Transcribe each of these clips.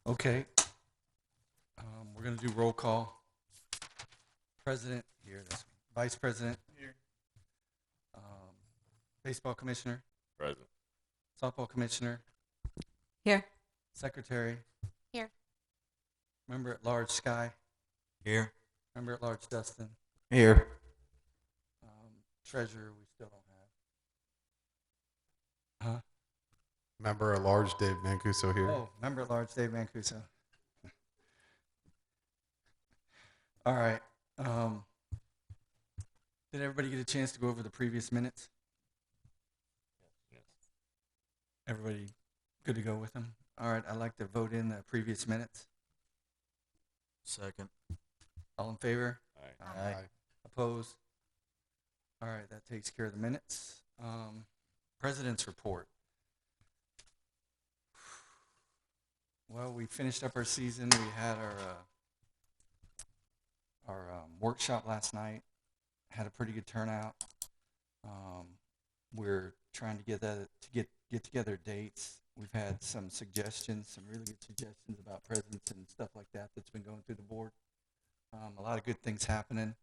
Okay. We're going to do roll call. President, here. That's me. Vice President, here. Um, Baseball Commissioner, Present. Softball Commissioner, Here. Secretary, Here. Member at Large Sky, Here. Member at Large Dustin, Here. Treasurer, we still don't have. Huh? Member at large Dave Mancuso here. Oh, Member at Large Dave Mancuso. All right. Did everybody get a chance to go over the previous minutes? Yes. Everybody good to go with them? All right, I'd like to vote in the previous minutes. Second. All in favor? Aye. Opposed? All right, that takes care of the minutes. President's report. Well, we finished up our season. We had our workshop last night. Had a pretty good turnout. We're trying to get together dates. We've had some suggestions, some really good suggestions about presents and stuff like that that's been going through the board. A lot of good things happening.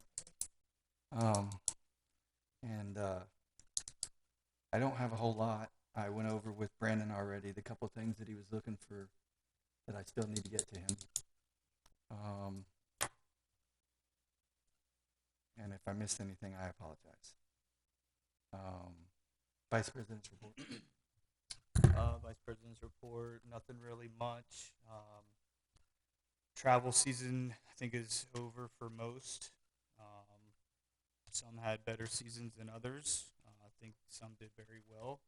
I don't have a whole lot. I went over with Brandon already the couple things that he was looking for that I still need to get to him. And if I missed anything, I apologize. Vice President's report. Vice President's report, nothing really much. Travel season, I think, is over for most. Some had better seasons than others. I think some did very well.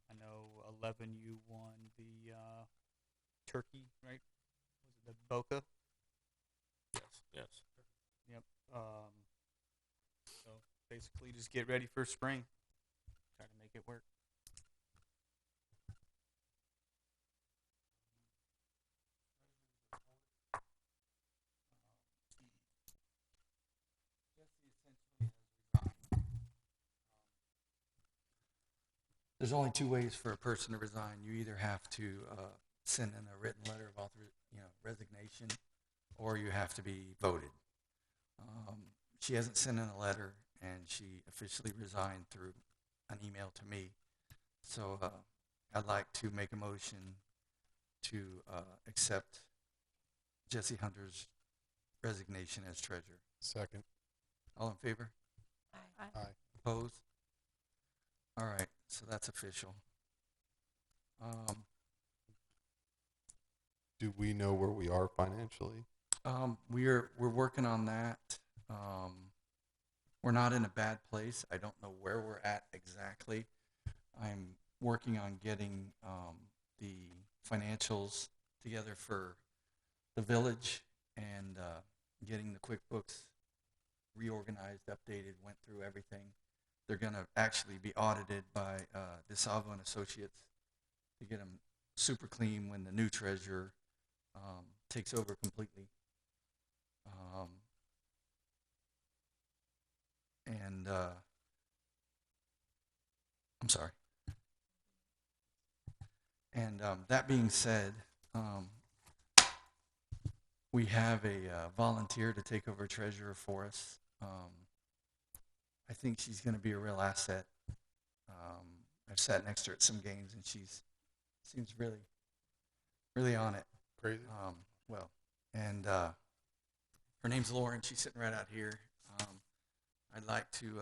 I know 11U won the turkey, right? Was it the Boca? Yes. Yep. So basically just get ready for spring. Try to make it work. There's only two ways for a person to resign. You either have to send in a written letter of resignation, or you have to be voted. She hasn't sent in a letter, and she officially resigned through an email to me. So I'd like to make a motion to accept Jesse Hunter's resignation as treasurer. Second. All in favor? Aye. Opposed? All right, so that's official. Do we know where we are financially? We're working on that. We're not in a bad place. I don't know where we're at exactly. I'm working on getting the financials together for the village and getting the QuickBooks reorganized, updated, went through everything. They're going to actually be audited by DeSalvo and Associates to get them super clean when the new treasurer takes over completely. I'm sorry. And that being said, we have a volunteer to take over treasurer for us. I think she's going to be a real asset. I've sat next to her at some games, and seems really, really on it. Crazy. Her name's Lauren. She's sitting right out here. I'd like to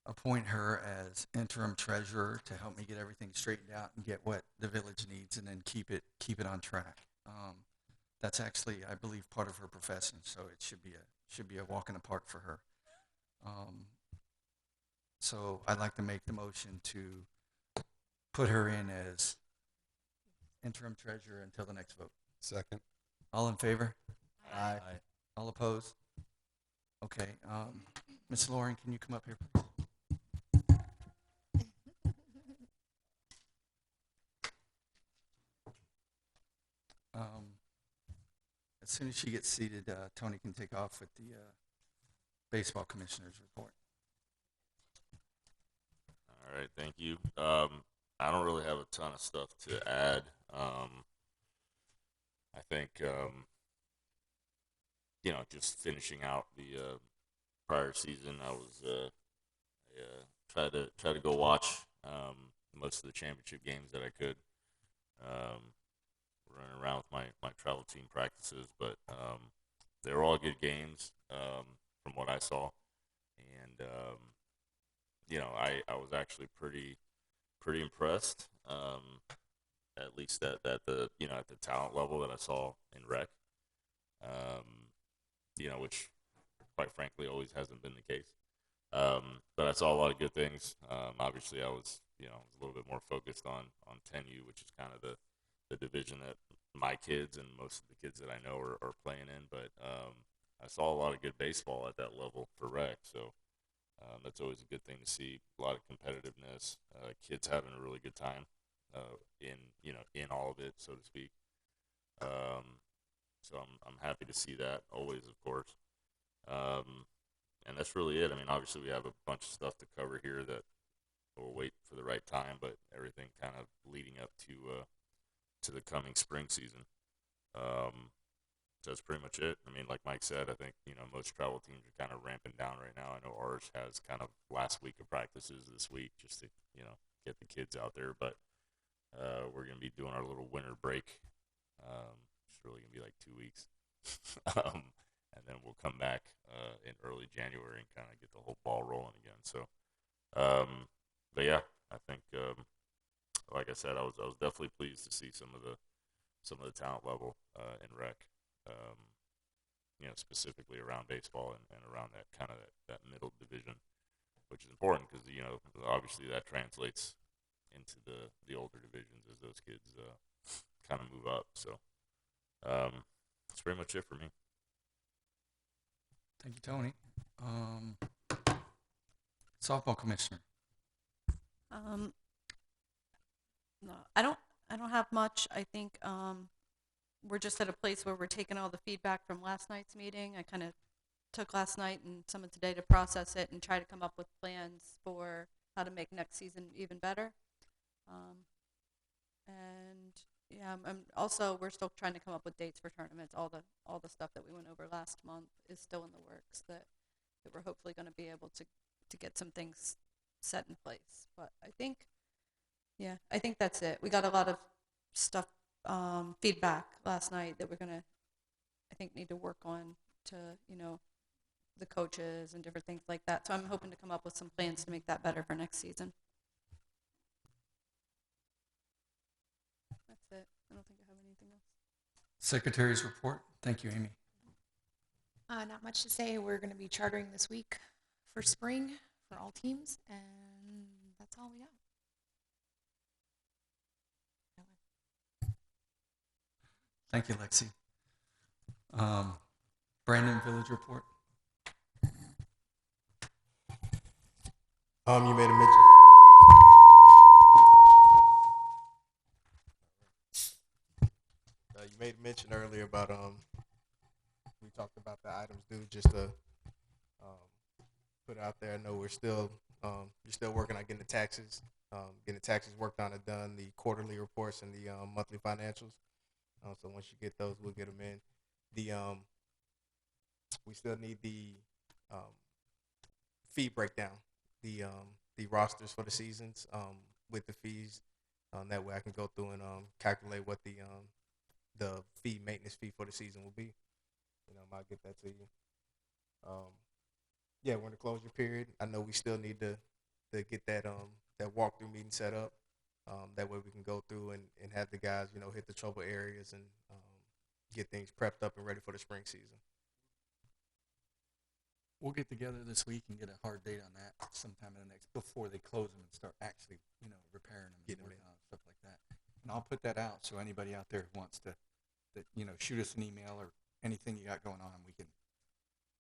appoint her as interim treasurer to help me get everything straightened out and get what the village needs, and then keep it on track. That's actually, I believe, part of her profession, so it should be a walk in the park for her. So I'd like to make the motion to put her in as interim treasurer until the next vote. Second. All in favor? Aye. All opposed? Okay. Ms. Lauren, can you come up here, please? As soon as she gets seated, Tony can take off with the baseball commissioner's report. All right, thank you. I don't really have a ton of stuff to add. I think just finishing out the prior season, I was try to go watch most of the championship games that I could. Um, Running around with my travel team practices, but they were all good games from what I saw, and I was actually pretty impressed, at least at the at the talent level that I saw in rec, which quite frankly always hasn't been the case. But I saw a lot of good things. Obviously, I was a little bit more focused on 10U, which is kind of the division that my kids and most of the kids that I know are playing in. But I saw a lot of good baseball at that level for rec, so that's always a good thing to see. A lot of competitiveness, kids having a really good time in all of it, so to speak. So I'm happy to see that always, of course. And that's really it. I mean, obviously we have a bunch of stuff to cover here that we'll wait for the right time, but everything kind of leading up to the coming spring season. So that's pretty much it. I mean, like Mike said, I think most travel teams are kind of ramping down right now. I know ours has kind of last week of practices this week just to get the kids out there, but we're gonna be doing our little winter break. It's really gonna be like 2 weeks. And then we'll come back in early January and kind of get the whole ball rolling again. So, but yeah, I think, like I said, I was definitely pleased to see some of the talent level in rec, specifically around baseball and around that kind of that middle division, which is important because obviously that translates into the older divisions as those kids kind of move up. So, that's pretty much it for me. Thank you, Tony. Softball commissioner. No, I don't have much. I think we're just at a place where we're taking all the feedback from last night's meeting. I kind of took last night and some of today to process it and try to come up with plans for how to make next season even better. And yeah, we're still trying to come up with dates for tournaments. All the stuff that we went over last month is still in the works that we're hopefully going to be able to get some things set in place. But I think that's it. We got a lot of stuff, feedback last night that we're gonna, I think, need to work on to, the coaches and different things like that. So I'm hoping to come up with some plans to make that better for next season. That's it. I don't think I have anything else. Secretary's report. Thank you, Amy. Not much to say. We're going to be chartering this week for spring for all teams, and that's all we got. Thank you, Lexi. Brandon, village report. You made a mention. You made a mention earlier about we talked about the items due just to put out there. I know we're still you're still working on getting the taxes worked on and done, the quarterly reports and the monthly financials. So once you get those, we'll get them in. We still need the fee breakdown, the rosters for the seasons with the fees. That way I can go through and calculate what the maintenance fee for the season will be. I'll get that to you. Yeah, we're in the closure period. I know we still need to get that walkthrough meeting set up. That way we can go through and have the guys, hit the trouble areas and get things prepped up and ready for the spring season. We'll get together this week and get a hard date on that sometime in the next, before they close them and start actually, repairing them, Getting them working on stuff like that. And I'll put that out so anybody out there who wants to, shoot us an email or anything you got going on, we can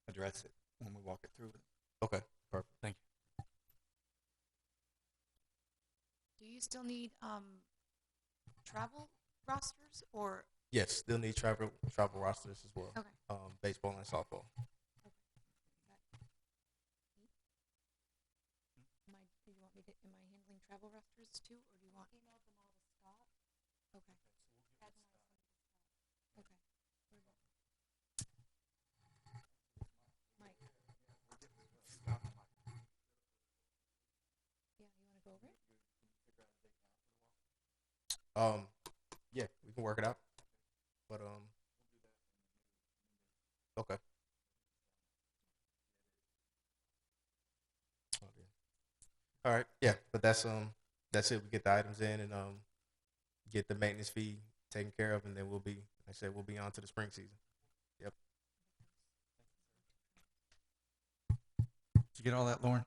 address it when we walk it through. Okay, perfect. Thank you. Do you still need travel rosters or? Yes, still need travel rosters as well. Okay. Baseball and softball. Am I handling travel rosters too, or do you want? Emailed them all to Scott. Okay. Okay. Mike. Yeah, you want to go over it? Yeah, we can work it out. But okay. Oh, dear. All right. Yeah, but that's it. We get the items in and get the maintenance fee taken care of, and then like I said, we'll be on to the spring season. Yep. Did you get all that, Lauren?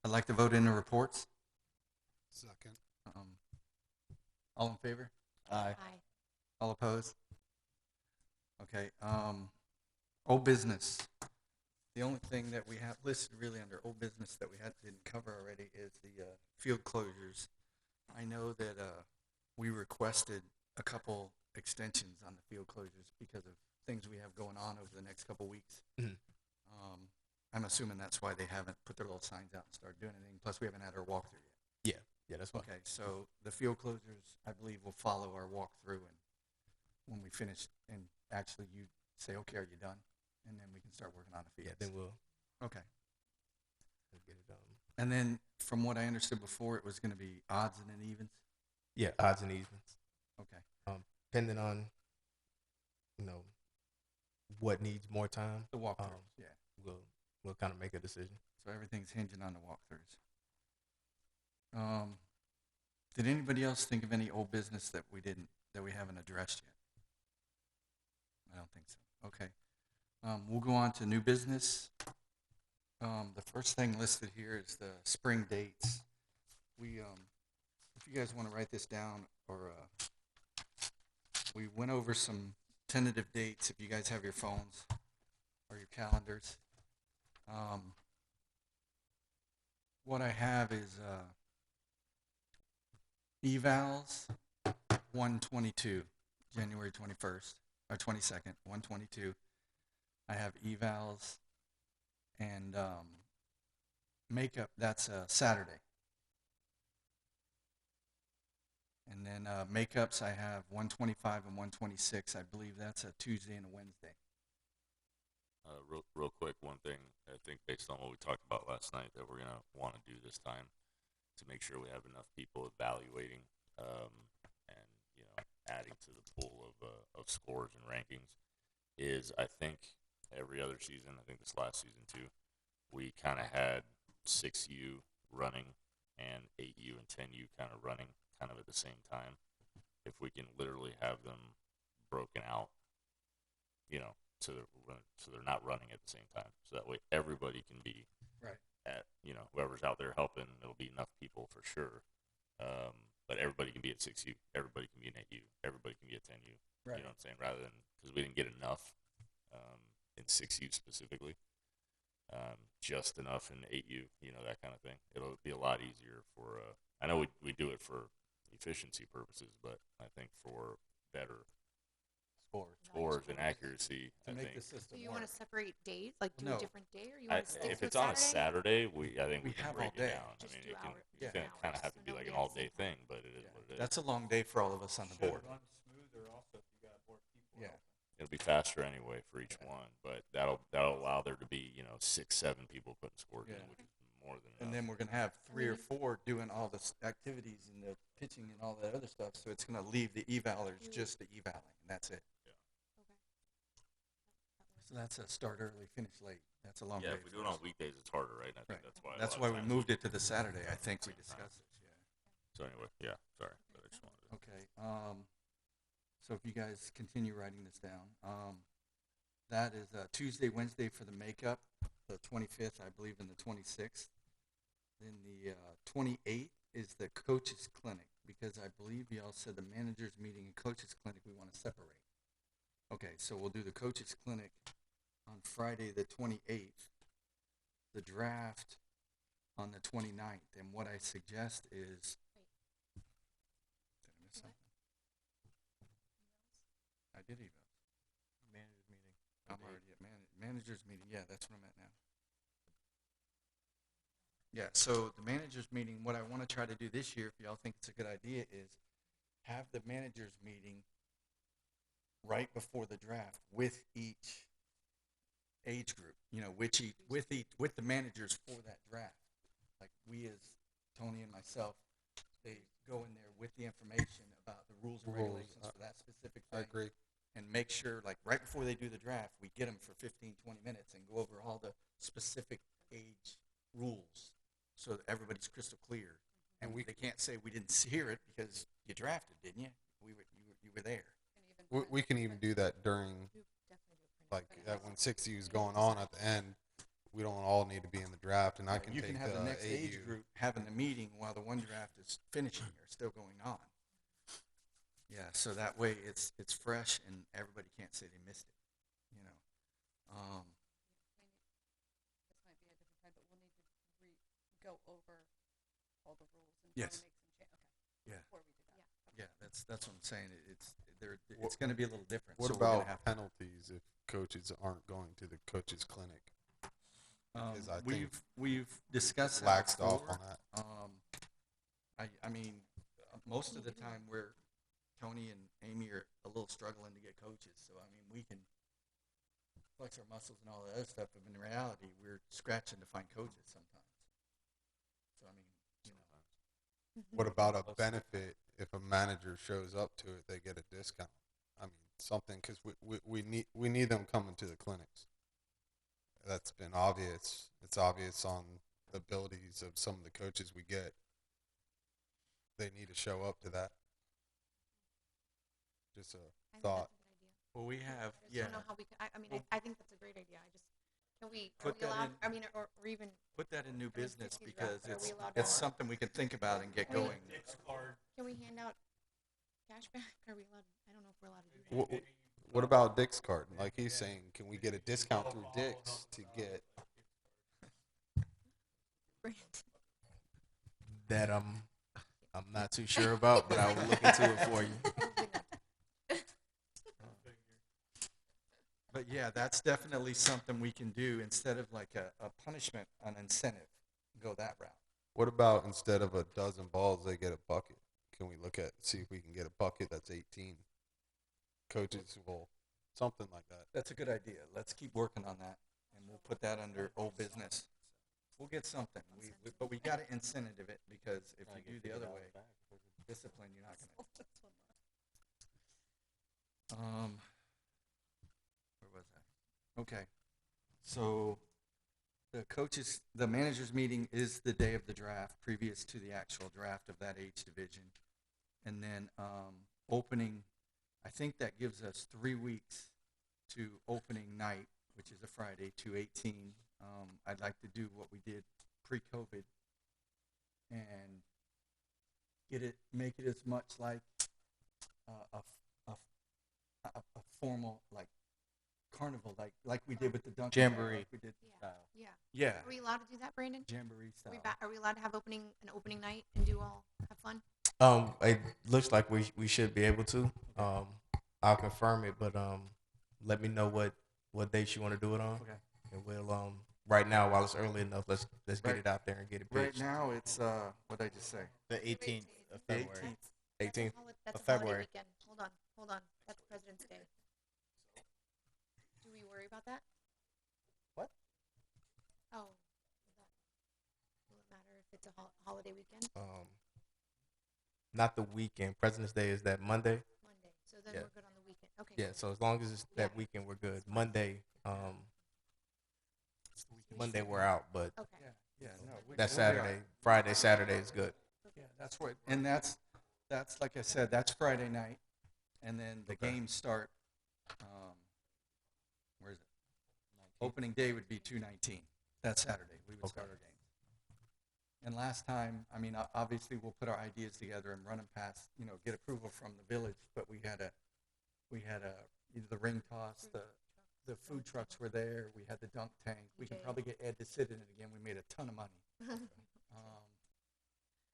I'd like to vote in the reports. Second. All in favor? Aye. Aye. All opposed? Okay. Old business. The only thing that we have listed really under old business that we didn't cover already is the field closures. I know that we requested a couple extensions on the field closures because of things we have going on over the next couple weeks. Mhm. I'm assuming that's why they haven't put their little signs out and started doing anything. Plus, we haven't had our walkthrough yet. Yeah, that's fine. Okay, so the field closures, I believe, will follow our walkthrough, and when we finish, and actually you say, okay, are you done? And then we can start working on the Yeah, fields. then we'll Okay. get it done. And then, from what I understood before, it was going to be odds and then evens. Yeah, odds and evens, Okay. depending on what needs more time. The walkthroughs, yeah. We'll kind of make a decision. So everything's hinging on the walkthroughs. Did anybody else think of any old business that we haven't addressed yet? I don't think so. Okay. We'll go on to new business. The first thing listed here is the spring dates. If you guys want to write this down, or we went over some tentative dates. If you guys have your phones or your calendars, what I have is evals 122, January 21st or 22nd, 122. I have evals and makeup. That's a Saturday. And then makeups, I have 125 and 126. I believe that's a Tuesday and a Wednesday. Real quick, one thing I think based on what we talked about last night that we're gonna want to do this time to make sure we have enough people evaluating and adding to the pool of scores and rankings is I think every other season, I think this last season too, we kind of had 6U running and 8U and 10U kind of running kind of at the same time. If we can literally have them broken out, so they're not running at the same time. So that way everybody can be Right. at, whoever's out there helping, it'll be enough people for sure. But everybody can be at 6U, everybody can be an 8U, everybody can be at 10U. Right. You know what I'm saying? Rather than, because we didn't get enough in 6U specifically, just enough in 8U, that kind of thing. It'll be a lot easier for, I know we do it for efficiency purposes, but I think for better scores and accuracy, To I make think. the system So you work. want to separate days, like do No. a different day, or you want to stick If to it's on a Saturday? Saturday, I think We we can have break all day. it down. Just I mean, do it can, hour- it's Yeah. gonna kind of have to So be no like an day at the all-day same time. thing, but it is Yeah. what it is. That's a long day for all of us on the board. Run smoother also if you got more people. Yeah. It'll be faster anyway for each one, but that'll allow there to be 6-7 people putting scores Yeah. in, which is more than enough. And then we're going to have 3 or 4 doing all the activities and the pitching and all that other stuff. So it's going to leave the evalers just the evaling, and that's it. So that's a start early, finish late. That's a long day. If we do it for on us. weekdays, it's harder, right? And I think Right. that's why. That's why we moved it to the Saturday. I think we discussed this. Yeah. So anyway, yeah, sorry, but I just wanted to. Okay. So if you guys continue writing this down, that is Tuesday, Wednesday for the makeup, the 25th, I believe, and the 26th. Then the 28th is the coaches clinic, because I believe y'all said the managers meeting and coaches clinic we want to separate. Okay, so we'll do the coaches clinic on Friday the 28th, the draft on the 29th, and what I suggest is, did I miss something? I did email. Managers meeting. I'm already at managers meeting. Yeah, that's what I'm at now. Yeah, so the managers meeting, what I want to try to do this year, if y'all think it's a good idea, is have the managers meeting right before the draft with each age group, with the managers for that draft. Like we as Tony and myself, they go in there with the information about the rules and regulations for that specific I thing. agree. And make sure, like right before they do the draft, we get them for 15, 20 minutes and go over all the specific age rules so that everybody's crystal clear. And they can't say we didn't hear it because you drafted, didn't you? You were there. We can even do that during, like, when 6U is going on at the end. We don't all need to be in the draft, and I can You take can have the next age AU. group having the meeting while the one draft is finishing or still going on. Yeah, so that way it's fresh and everybody can't say they missed it. You know, This might be a different time, but we'll need to go over all the rules and Yes. probably make some changes. Yeah. Before we do that. yeah, that's what I'm saying. It's going to be a little different. What so we're about gonna have to, penalties if coaches aren't going to the coaches clinic? Because I think we've discussed that laxed off before. on that. I mean, most of the time where Tony and Amy are a little struggling to get coaches. So, I mean, we can flex our muscles and all that other stuff, but in reality, we're scratching to find coaches sometimes. So, I mean, What about a benefit if a manager shows up to it, they get a discount? I mean, something, because we need them coming to the clinics. That's been obvious. It's obvious on the abilities of some of the coaches we get. They need to show up to that. Just a thought. well, we have, I just don't know how we can, I mean, I think that's a great idea. I just, are Put we that allowed, in- I mean, or even, put that in new business 60 because draft, are we allowed it's to- something we can think about and get Can we- going. can we hand out cash back? Are we allowed, I don't know if we're allowed to do that. What about Dick's card? Like he's saying, can we get a discount through Dick's to get? That I'm not too sure about, but I will look into it for you. But yeah, that's definitely something we can do instead of like a punishment, an incentive. Go that route. What about instead of a dozen balls, they get a bucket? Can we look at see if we can get a bucket that's 18? Coaches will something like that. That's a good idea. Let's keep working on that, and we'll put that under old business. We'll get something. But we got to incentive it because if you do the other way, discipline, you're not going to. Where was that? Okay. So the managers meeting is the day of the draft, previous to the actual draft of that age division, and then opening. I think that gives us 3 weeks to opening night, which is a Friday, 2/18. I'd like to do what we did pre-COVID and make it as much like a formal like carnival, like we did with the Dunkin' Jamboree. like we did. Yeah. Yeah, Are we allowed to do that, Brandon? jamboree style. Are we allowed to have an opening night and have fun? It looks like we should be able to. I'll confirm it, but let me know what dates you want to do it on, Okay. and we'll right now while it's early enough, let's get Right. it out there and get it Right pitched. now it's what did I just say? The 18th of The February. 18th. That's of a holiday February. weekend. Hold on. That's President's Day. Do we worry about that? What? Oh, will it matter if it's a holiday weekend? Not the weekend. President's Day is that Monday. Monday. So then Yeah. we're good on the weekend. Okay. Yeah. cool. So as long as it's that Yeah. weekend, we're good. Monday. Monday we're out, but Okay. Yeah, no. that we'll be Saturday, all Friday, Saturday is good. Yeah, that's what, and that's like I said, that's Friday night, and then the Okay. games start. Where is it? Opening day would be 2/19. That's Saturday. We would start our games. And last time, I mean, obviously we'll put our ideas together and run them past, get approval from the village. But we had the ring toss, the food trucks were there. We had the dunk tank. We can probably get Ed to sit in it again. We made a ton of money.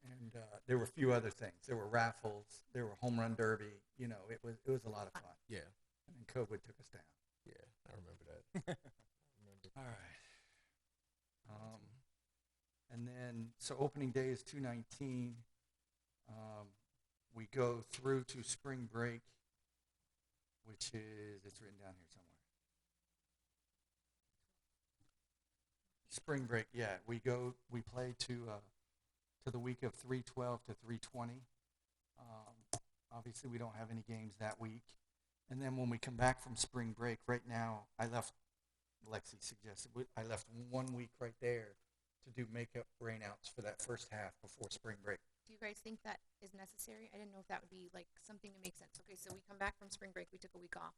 And there were a few other things. There were raffles. There were home run derby. It was a lot of fun. Yeah. And then COVID took us down. Yeah. I remember that. All right. And then then, so opening day is 2/19. We go through to spring break, which is, it's written down here somewhere. Spring break, yeah. We play to the week of 3/12 to 3/20. Obviously, we don't have any games that week. And then when we come back from spring break, right now, Lexi suggested, I left 1 week right there to do makeup rainouts for that first half before spring break. Do you guys think that is necessary? I didn't know if that would be like something to make sense. Okay, so we come back from spring break, we took a week off.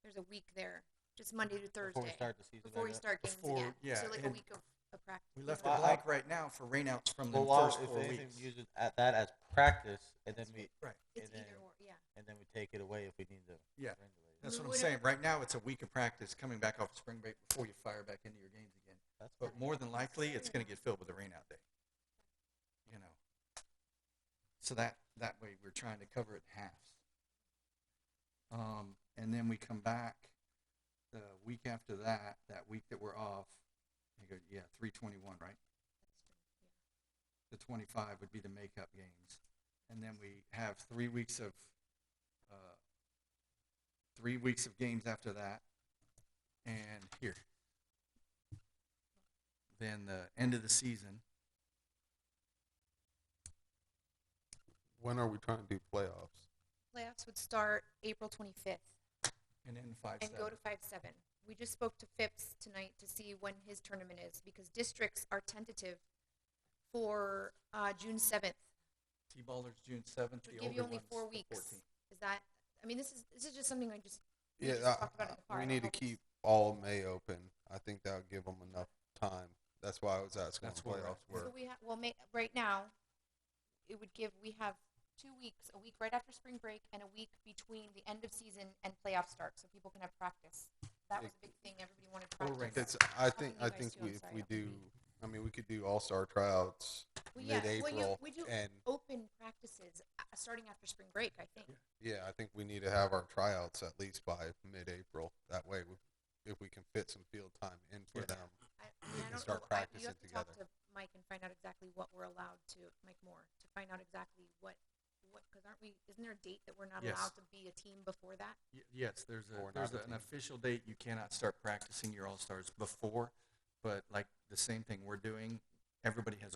There's a week there, just Monday to Thursday. Before we start the season. Before we start games again. Yeah, So like a and week of practice. we left Well, it blank right now for rainouts from the Well, first if 4 anything, weeks. we use it at that as practice, and then we Right. It's and then, either or, yeah. and then we take it away if we need to. Yeah. regulate it. That's We what I'm would've- saying. Right now, it's a week of practice coming back off spring break before you fire back into your games again. That's But fine. more than likely, it's going to get filled with a rainout day. You know. So that way, we're trying to cover it in halves. And then we come back the week after that week that we're off. You go, yeah, 3/21, right? The 25 would be the makeup games, and then we have 3 weeks of 3 weeks of games after that, and here. Then the end of the season. When are we trying to do playoffs? Playoffs would start April 25th And then 5/7. and go to 5/7. We just spoke to Phipps tonight to see when his tournament is because districts are tentative for June 7th. T-ballers June 7th. It would The give you older only ones 4 the weeks. 14th. Is that? I mean, this is just something we just Yeah, talked about in the car. I we don't need to know if it's- keep all of May open. I think that would give them enough time. That's why I was asking That's when where the we're playoffs at. were. So we have right now, it would give we have 2 weeks, a week right after spring break and a week between the end of season and playoff start, so people can have practice. That was a big thing. Everybody wanted practice. right. It's, How can you I guys think do? I'm if sorry, we I don't do, I mean, we could do all-star tryouts Well, yeah, mid-April, we do and open practices starting after spring break. I think. yeah, I think we need to have our tryouts at least by mid-April. That way, if we can fit some field time in for Yeah. them. I can don't start know. You practicing have to talk together. to Mike and find out exactly what we're allowed to, Mike Moore, to find out exactly what, because aren't we? Isn't there a date that we're not Yes. allowed to be a team before that? Yes, there's Or an not a team. official date. You cannot start practicing your all-stars before, but like the same thing we're doing, everybody has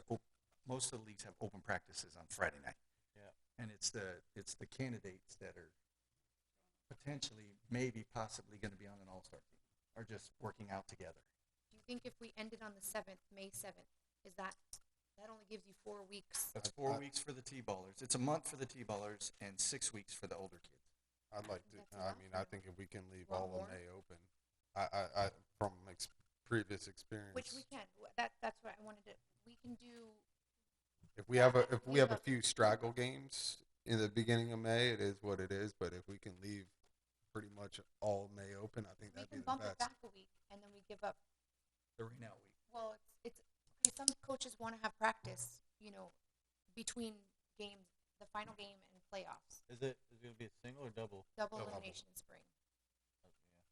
most of the leagues have open practices on Friday night. Yeah. And it's the candidates that are potentially, maybe, possibly going to be on an all-star team are just working out together. Do you think if we ended on the 7th, May 7th, is that only gives you 4 weeks? That's 4 weeks for the T-ballers. It's a month for the T-ballers and 6 weeks for the older kids. I'd like to. That's I enough, mean, or I think if we can leave want all more? of May open, I from previous experience. Which we can. That's what I wanted to. We can do. If we have give a up- few straggle games in the beginning of May, it is what it is. But if we can leave pretty much all of May open, I think We that'd be can the bump it best. back a week, and then we give up. The rainout week. Well, it's okay, some coaches want to have practice, between games, the final game and playoffs. Is it going to be a single or double? Double Double. elimination in spring.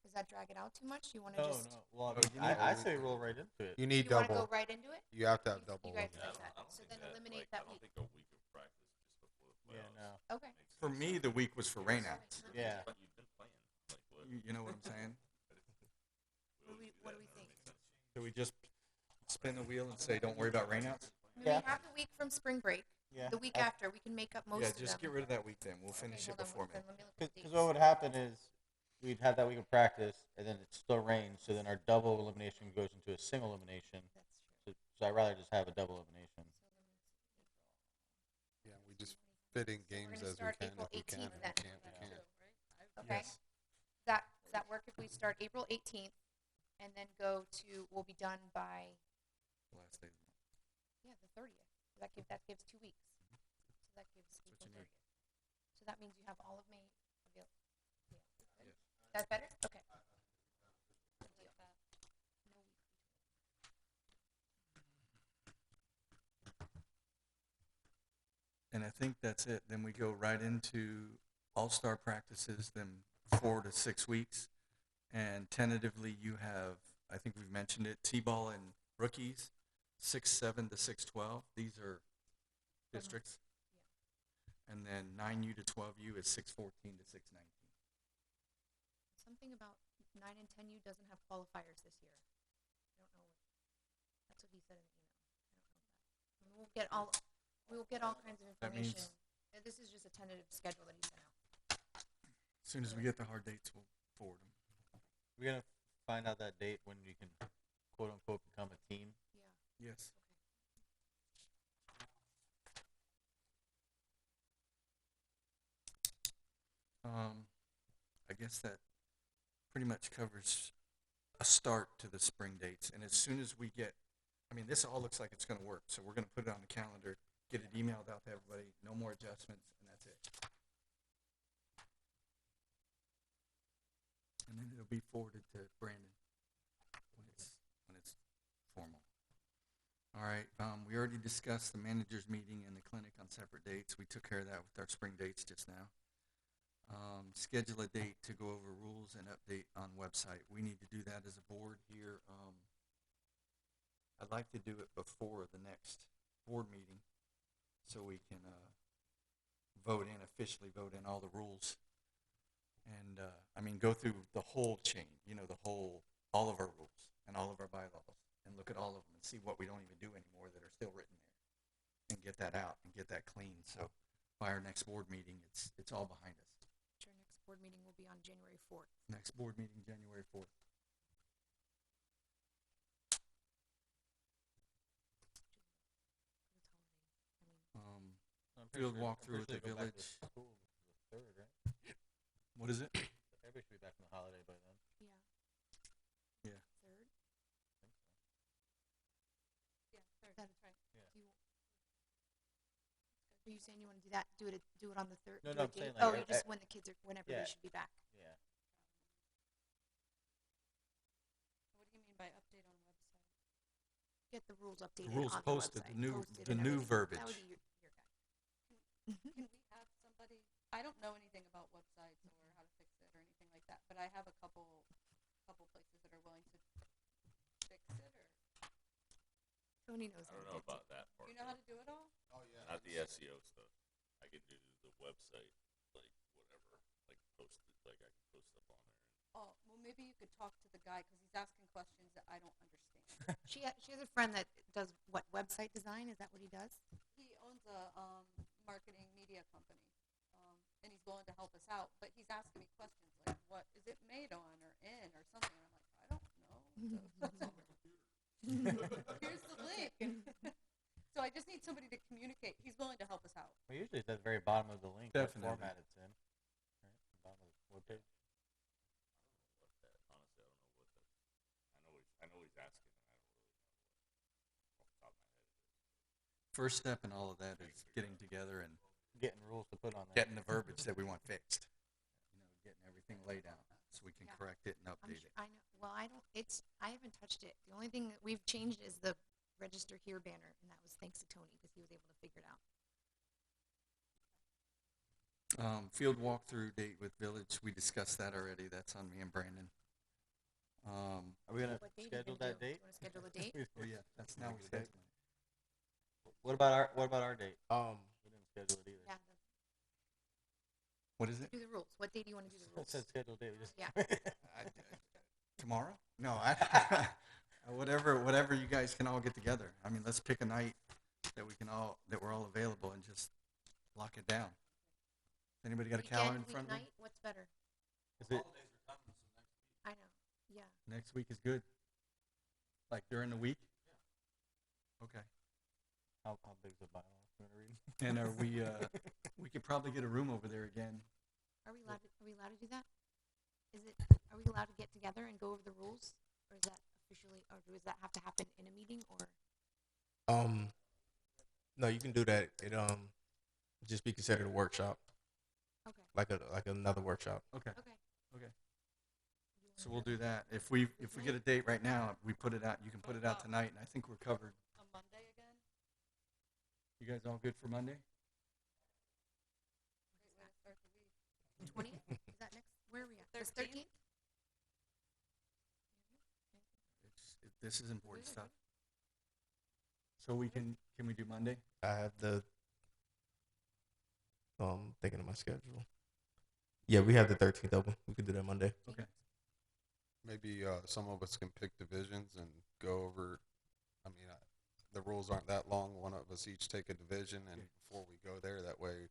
Does that drag it out too much? You want to No, just? no. Well, Oh, you I need- say roll right into it. You need You want to double. go right into it? You have to have You double. guys elimination. like I that. don't So think then that, eliminate like, that I don't week. think a week of practice just before the Yeah, playoffs. no. Okay. makes For sense. me, the week was for rainouts. Yeah. But you've been playing. Like, what? You know what I'm saying? What do we think? Do we just spin the wheel and say, don't worry about rainouts? I mean, Yeah. we have the week from spring break. Yeah. The week after, we can make up most Yeah, of them. just get rid of that week then. We'll Okay, finish it hold on, before May. then let me look at Because dates. what would happen is we'd have that week of practice, and then it still rains, so then our double elimination goes into a single elimination. That's true. So I'd rather just have a double elimination. Yeah, we just fit in So we're games gonna as we start can. April If we can, 18th if we then. can't, we can't. Okay. Yes. Does that work if we start April 18th and then go to, we'll be done by, Last day of the month. the 30th. That gives 2 weeks. So that gives what April you need. 30th. So that means you have all of May available. Yeah. Yes. That's better? Okay. Good deal. No week between. And I think that's it. Then we go right into all-star practices, then 4 to 6 weeks. And tentatively, you have, I think we've mentioned it, T-ball and rookies 6-7 to 6-12. These are districts. And then 9U to 12U is 6-14 to 6-19. Something about 9 and 10U doesn't have qualifiers this year. I don't know. That's what he said in the email. I don't know that. We'll get all kinds of That information. means- This is just a tentative schedule that he sent out. As soon as we get the hard dates, we'll forward them. We're gonna find out that date when you can, quote unquote, become a team. Yeah. Yes. I guess that pretty much covers a start to the spring dates. And as soon as we get, I mean, this all looks like it's going to work. So we're going to put it on the calendar, get it emailed out to everybody, no more adjustments, and that's it. And then it'll be forwarded to Brandon when it's formal. All right. We already discussed the managers meeting and the clinic on separate dates. We took care of that with our spring dates just now. Schedule a date to go over rules and update on website. We need to do that as a board here. I'd like to do it before the next board meeting so we can officially vote in all the rules. And, go through the whole chain, all of our rules and all of our bylaws and look at all of them and see what we don't even do anymore that are still written there and get that out and get that clean. So by our next board meeting, it's all behind us. Our next board meeting will be on January 4th. Next board meeting, January 4th. Field walkthrough at the village. School the 3rd, right? What is it? Everybody should be back from the holiday by then. Yeah. Yeah. 3rd? Yeah, third, That- that's right. Are you saying you want to do that? Do it on the 3rd? No, do no, a I'm saying, date? like, you just when the kids are, whenever yeah. they should be back. Yeah. What do you mean by update on website? Get the rules updated rules on posted, the the website. new- posted the and new everything. verbiage. That would be your guy. Can we have somebody, I don't know anything about websites or how to fix it or anything like that, but I have a couple places that are willing to fix it, or, Tony knows I how don't to know do it. about that part. do you know how to do it all? Oh yeah. Not the SEO stuff. I can do the website, like whatever, like post it, like I can post stuff on there. Oh, well, maybe you could talk to the guy, because he's asking questions that I don't understand. She has a friend that does what, website design? Is that what he does? He owns a marketing media company, and he's willing to help us out, but he's asking me questions like, what is it made on or in or something, and I'm like, I don't know. Here's the link. So I just need somebody to communicate. He's willing to help us out. Well, usually it's at the very bottom of the link, Definitely. what format it's in. Right? The bottom of the webpage. What that? Honestly, I don't know what that. I know he's asking, and I don't really know what off the top of my head. First step in all of that is getting together and Getting rules to put on there. getting the verbiage that we want fixed. Getting everything laid out so we can Yeah. correct it and I'm update sure, it. I know. Well, I haven't touched it. The only thing that we've changed is the register here banner, and that was thanks to Tony because he was able to figure it out. Field walkthrough date with Village, we discussed that already. That's on me and Brandon. Are we gonna What date are you schedule gonna that do? date? Do you want to schedule a date? Oh yeah, that's now we're Okay. scheduling. What about our date? We didn't schedule it either. Yeah. What is it? Do the rules. What date do you want to do the It rules? said schedule date. We just Yeah. Tomorrow? No, whatever you guys can all get together. I mean, let's pick a night that we're all available and just lock it down. Anybody got a calendar in Weekend, front of them? weeknight, what's better? Is it? I know. Yeah. Next week is good. Like during the week? Okay. How big is the bylaw? You wanna read? And are we could probably get a room over there again. Are we allowed to do that? Are we allowed to get together and go over the rules? Or is that officially, or does that have to happen in a meeting or? No, you can do that. It just be considered a workshop, Okay. like another workshop. Okay. Okay. Okay. So we'll do that. If we get a date right now, we put it out. You can put it out tonight, and I think we're covered. On Monday again? You guys all good for Monday? Great way to start the week. 20th? Is that next? Where are we at? This 13th? 13th? This is important stuff. So can we do Monday? I have the thinking of my schedule. Yeah, we have the 13th open. We could do that Monday. Okay. Maybe some of us can pick divisions and go over. I mean, the rules aren't that long. One of us each take a division, and before we go there, that way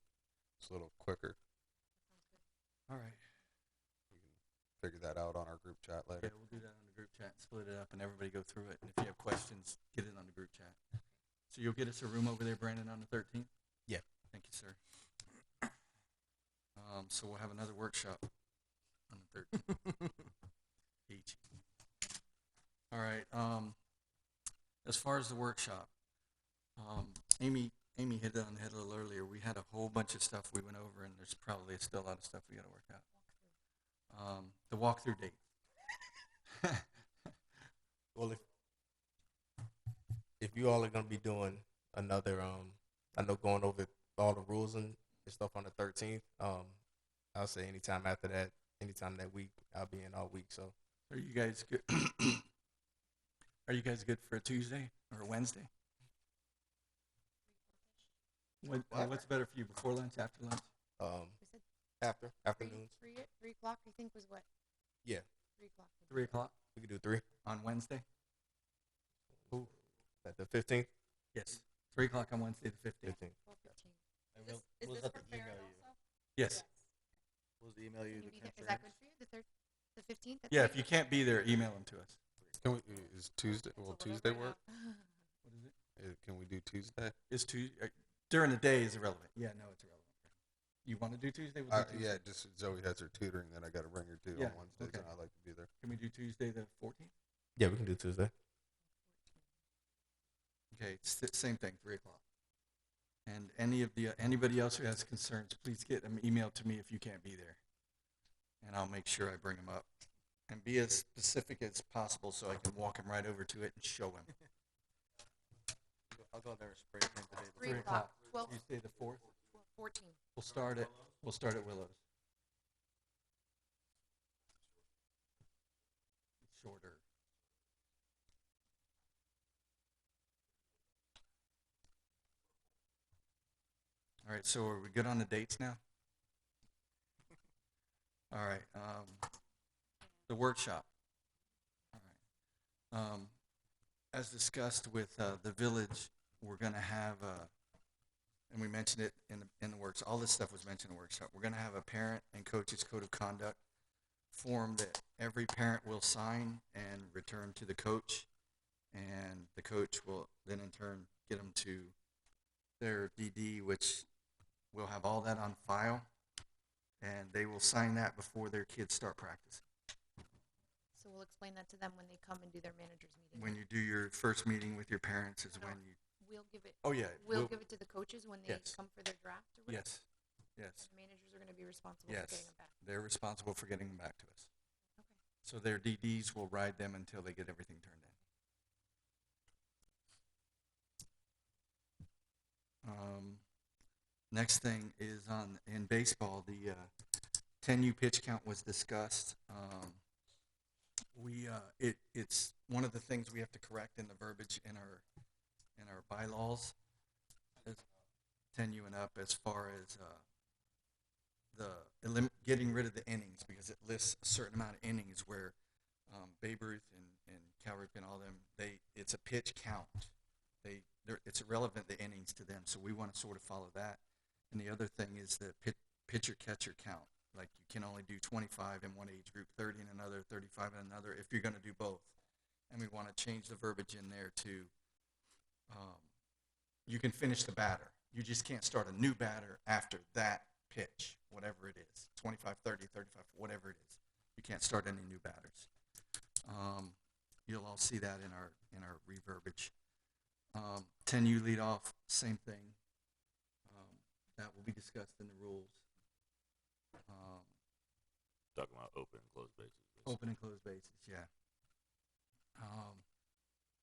it's a little quicker. All right. We can figure that out on our group chat Yeah, later. we'll do that on the group chat, split it up, and everybody go through it. And if you have questions, get it on the group chat. So you'll get us a room over there, Brandon, on the 13th? Yeah. Thank you, sir. So we'll have another workshop on the 13th. Each. All right. As far as the workshop, Amy hit it on the head a little earlier. We had a whole bunch of stuff we went over, and there's probably still a lot of stuff we got to work out. The walkthrough date. Well, if you all are gonna be doing another, I know going over all the rules and stuff on the 13th. I'll say anytime after that, anytime that week, I'll be in all week. So Are you guys good? Are you guys good for a Tuesday or a Wednesday? What's better for you, before lunch, after lunch? We said afternoons. 3 o'clock, I think, was what? Yeah, 3 o'clock. 3 o'clock we could do 3. on Wednesday? At the 15th. Yes. 3 o'clock on Wednesday the 15th. 15th. 12:15. We'll just have to email you. Yes. We'll just email you Can you the be there? Is concerns. that good for you? The 15th? at Yeah, 3? if you can't be there, email them to us. Can we? Is Tuesday? So Will we're Tuesday over work? now. What is it? Can we do Tuesday? Is Tuesday during the day is irrelevant? Yeah, no, it's irrelevant. You want to do Tuesday? We'll do Tuesday. Yeah, just Zoe has her tutoring that I got to bring her to Yeah, on Wednesdays, okay. and I like to be there. Can we do Tuesday the 14th? Yeah, we can do Tuesday. Okay, it's the same thing, 3 o'clock. And anybody else who has concerns, please get them emailed to me if you can't be there, and I'll make sure I bring them up. And be as specific as possible so I can walk him right over to it and show him. I'll go there and spray paint the day 3 before. o'clock. 12, Tuesday the 4th. 14. We'll start at Willows. It's shorter. All right, so are we good on the dates now? All right, the workshop. All right. As discussed with the village, we're going to have, and we mentioned it in the works, all this stuff was mentioned in the workshop. We're going to have a parent and coaches code of conduct form that every parent will sign and return to the coach, and the coach will then in turn get them to their DD, which will have all that on file, and they will sign that before their kids start practicing. So we'll explain that to them when they come and do their managers meeting. When you do your first meeting with your parents is No, when you, We'll give it. oh yeah, We'll give it to the coaches when they Yes. come for their draft or whatever. yes, yes, The managers are going to be responsible yes. for getting them back. They're responsible for getting them back to us. Okay. So their DDs will ride them until they get everything turned in. Next thing is in baseball, the 10U pitch count was discussed. It's one of the things we have to correct in the verbiage in our bylaws. 10U and up, as far as getting rid of the innings, because it lists a certain amount of innings where Babe Ruth and Cal Ripken and all them, it's a pitch count. It's irrelevant, the innings, to them, so we want to sort of follow that. And the other thing is the pitcher-catcher count. Like, you can only do 25 in one age group, 30 in another, 35 in another, if you're going to do both. And we want to change the verbiage in there to, you can finish the batter. You just can't start a new batter after that pitch, whatever it is, 25, 30, 35, whatever it is. You can't start any new batters. You'll all see that in our reverbiage. 10U leadoff, same thing. That will be discussed in the rules. Talking about open and closed bases. Open and closed bases, yeah.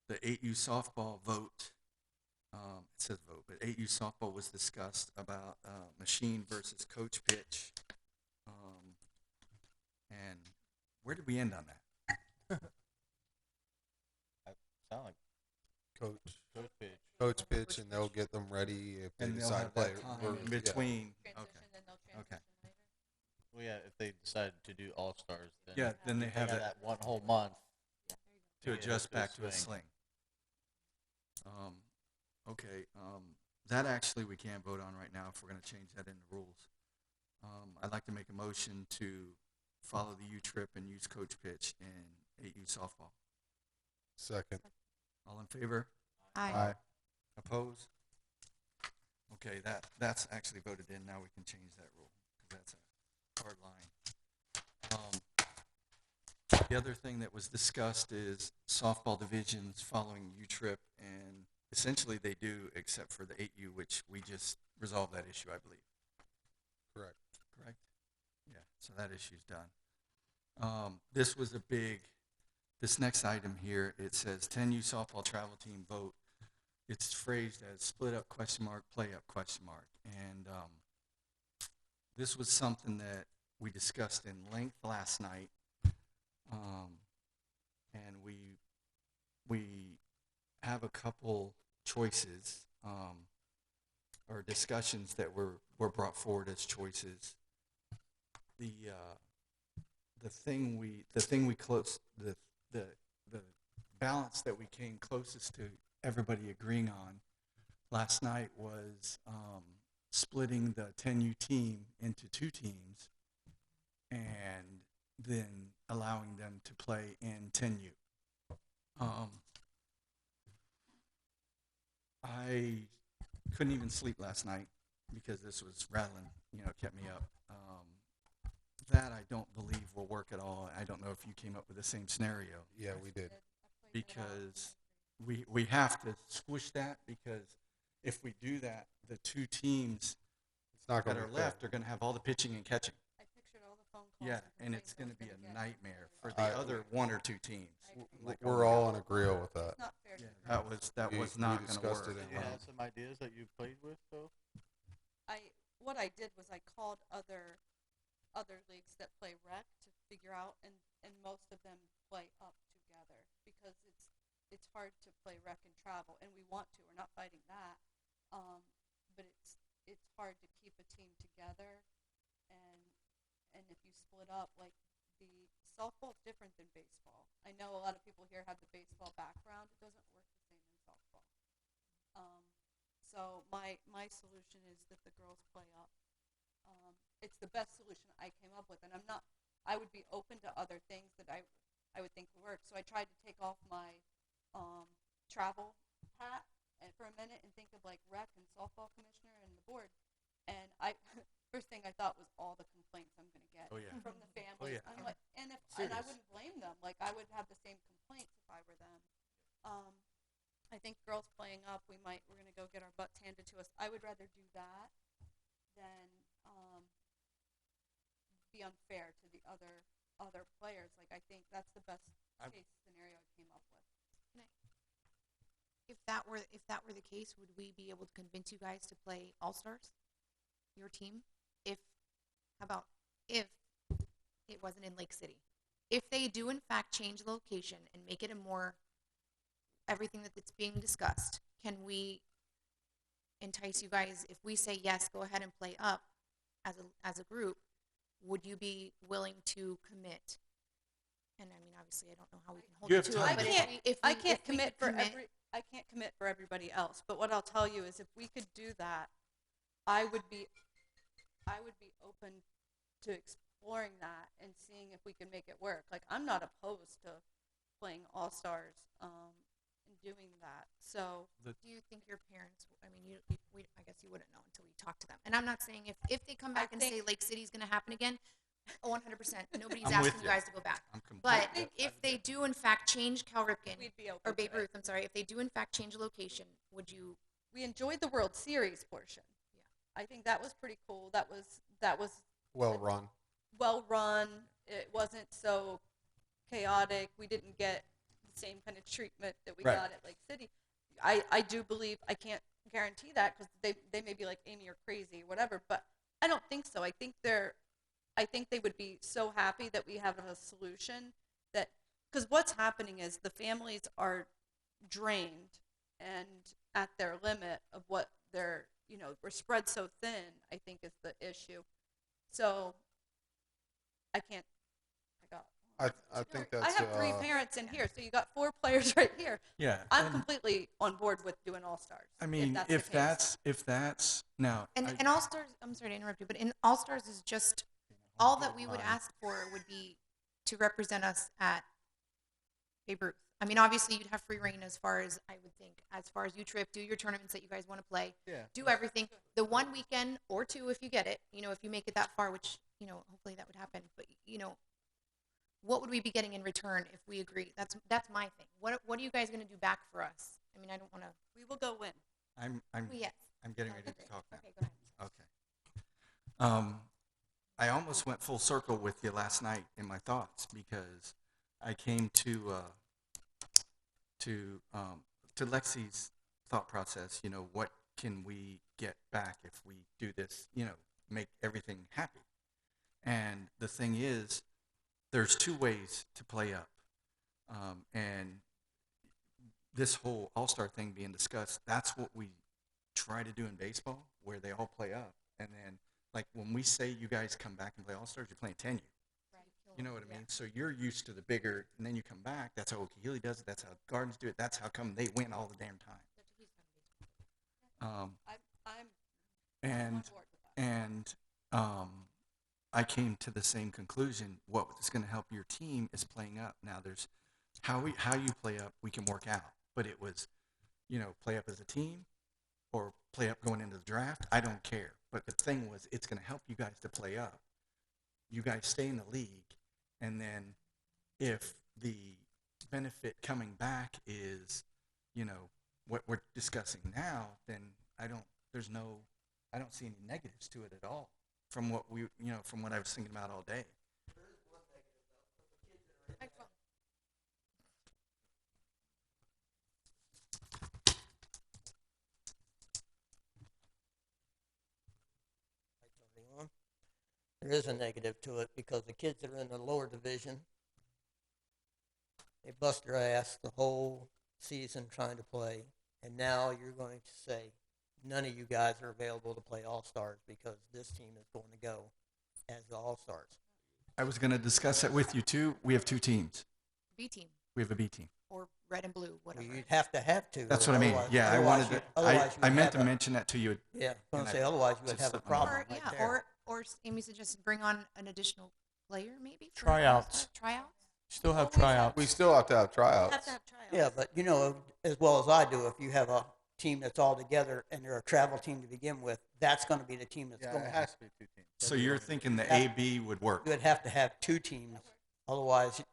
The 8U softball vote, it says vote, but 8U softball was discussed about machine versus coach pitch. And where did we end on that? Sound like Coach coach pitch. coach pitch, and they'll get them ready if they And they'll decide to have play. that time We're- in yeah. between. Transition, then they'll transition Okay. later. Well, yeah, if they decide to do all stars, then Yeah, then they have got that that one whole month. Yeah, there you go. to get adjust into a back to a swing. sling. Okay, that actually we can't vote on right now if we're going to change that in the rules. I'd like to make a motion to follow the U trip and use coach pitch in 8U softball. Second. All in favor? Aye. Opposed? Okay, that's actually voted in. Now we can change that rule because that's a hard line. The other thing that was discussed is softball divisions following U trip, and essentially they do, except for the 8U, which we just resolved that issue, I believe. Correct. Correct? Yeah, so that issue's done. This was a big, this next item here, it says 10U softball travel team vote. It's phrased as split up ? Play up ? And this was something that we discussed in length last night. And we have a couple choices or discussions that were brought forward as choices. The balance that we came closest to everybody agreeing on last night was splitting the 10U team into 2 teams and then allowing them to play in 10U. I couldn't even sleep last night because this was rattling, kept me up. That I don't believe will work at all. I don't know if you came up with the same scenario. Yeah, we did. Because we have to squish that, because if we do that, the 2 teams It's not that going are to be fair. left are going to have all the pitching and catching. I pictured all the phone calls. Yeah, and complaints it's I going was to be gonna a get. nightmare for the I- other 1 or 2 teams. Like, oh We're my all God. in agreement with that. It's not fair to Yeah, the that girls. was We not going to discussed work. it Did in you length. have some ideas that you played with, though? What I did was I called other leagues that play rec to figure out, and most of them play up together because it's hard to play rec and travel, and we want to. We're not fighting that, but it's hard to keep a team together, and if you split up, like the softball's different than baseball. I know a lot of people here have the baseball background. It doesn't work the same in softball. So my solution is that the girls play up. It's the best solution I came up with, and I would be open to other things that I would think would work. So I tried to take off my travel hat for a minute and think of like rec and softball commissioner and the board. And first thing I thought was all the complaints I'm going to get Oh, yeah. from the families. yeah. I'm like, and I Serious. wouldn't blame them. Like I would have the same complaints if I were them. I think girls playing up, we're going to go get our butts handed to us. I would rather do that than be unfair to the other players. Like I think that's the best case scenario I came up with. If that were the case, would we be able to convince you guys to play All Stars, your team? How about if it wasn't in Lake City? If they do in fact change the location and make it a more everything that's being discussed, can we entice you guys? If we say yes, go ahead and play up as a group, would you be willing to commit? And I mean, obviously, I don't know how we can hold You you have to time. it. But I if can't we commit could for I can't commit for everybody else. But what I'll tell you is, if we could do that, I would be open to exploring that and seeing if we can make it work. Like I'm not opposed to playing All Stars and doing that. So do you think your parents? I mean, I guess you wouldn't know until you talk to them. And I'm not saying if they come back and say Lake City's going to happen again, 100%. Nobody's I'm asking with you you. guys to go back. I'm But completely. if they do in fact change Cal Ripken we'd be open or Babe to it. Ruth, I'm sorry, if they do in fact change the location, would you? We enjoyed the World Series portion. Yeah. I think that was pretty cool. That was Well run. well run. It wasn't so chaotic. We didn't get the same kind of treatment that we Right. got at Lake City. I do believe, I can't guarantee that because they may be like, Amy, you're crazy or whatever, but I don't think so. I think they would be so happy that we have a solution because what's happening is the families are drained and at their limit of what they're, we're spread so thin, I think is the issue. So I can't, I got, I think I that's have 3 parents in here, so you got 4 players right here. Yeah. I'm and, completely on board with doing all-stars. I mean, if that's if that's now, And All Stars, I'm sorry to interrupt you, but in All Stars is just all that we would ask for would be to represent us at Babe Ruth. I mean, obviously you'd have free reign as far as I would think, as far as you trip, do your tournaments that you guys want to play, do everything. The one weekend or 2 if you get it, if you make it that far, which hopefully that would happen. But what would we be getting in return if we agree? That's my thing. What are you guys going to do back for us? I mean, I don't want to. we will go win. I'm Yes. I'm getting ready to talk now. Okay, go ahead. Okay. I almost went full circle with you last night in my thoughts because I came to Lexi's thought process. What can we get back if we do this? Make everything happy. And the thing is, there's 2 ways to play up, and this whole all-star thing being discussed. That's what we try to do in baseball, where they all play up, and then. Like when we say you guys come back and play All-Stars, you're playing 10U. You know what I mean? So you're used to the bigger, and then you come back. That's how Okeechobee does it. That's how Gardens do it. That's how come they win all the damn time. I'm And I came to the same conclusion. What is going to help your team is playing up. Now there's how you play up. We can work out, but it was, play up as a team, or play up going into the draft. I don't care. But the thing was, it's going to help you guys to play up. You guys stay in the league, and then if the benefit coming back is, what we're discussing now, then I don't see any negatives to it at all from what from what I was thinking about all day. There is a negative to it because the kids that are in the lower division, they bust their ass the whole season trying to play, and now you're going to say none of you guys are available to play All-Stars because this team is going to go as the All-Stars. I was going to discuss that with you too. We have 2 teams. B team We have a B team. or red and blue, whatever. Well, you'd have to. That's what I mean. Yeah, I wanted to. I meant to mention that to you. Yeah, I was going to say otherwise you would have a problem. Or, right yeah, there. or Amy suggested bring on an additional player, maybe? for Tryouts. Tryouts? Still have tryouts. we still have to have tryouts. have to have tryouts. Yeah, but as well as I do, if you have a team that's all together and they're a travel team to begin with, that's going to be the team that's Yeah, going. it has to be 2 teams. So you're thinking the AB would work? You would have to have 2 teams, otherwise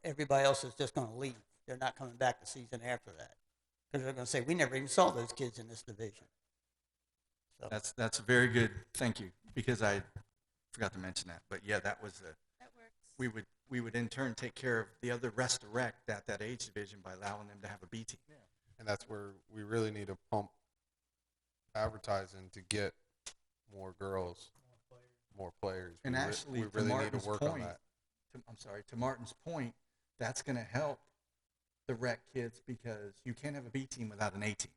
everybody else is just going to leave. They're not coming back the season after that because they're going to say we never even saw those kids in this division. So That's very good. Thank you, because I forgot to mention that. But yeah, that was That works. we would in turn take care of the other rest of rec at that age division by allowing them to have a B team. And that's where we really need to pump advertising to get more girls, more players. And we actually, we really to need Martin's to work point, on that. To Martin's point, that's going to help the rec kids because you can't have a B team without an A team.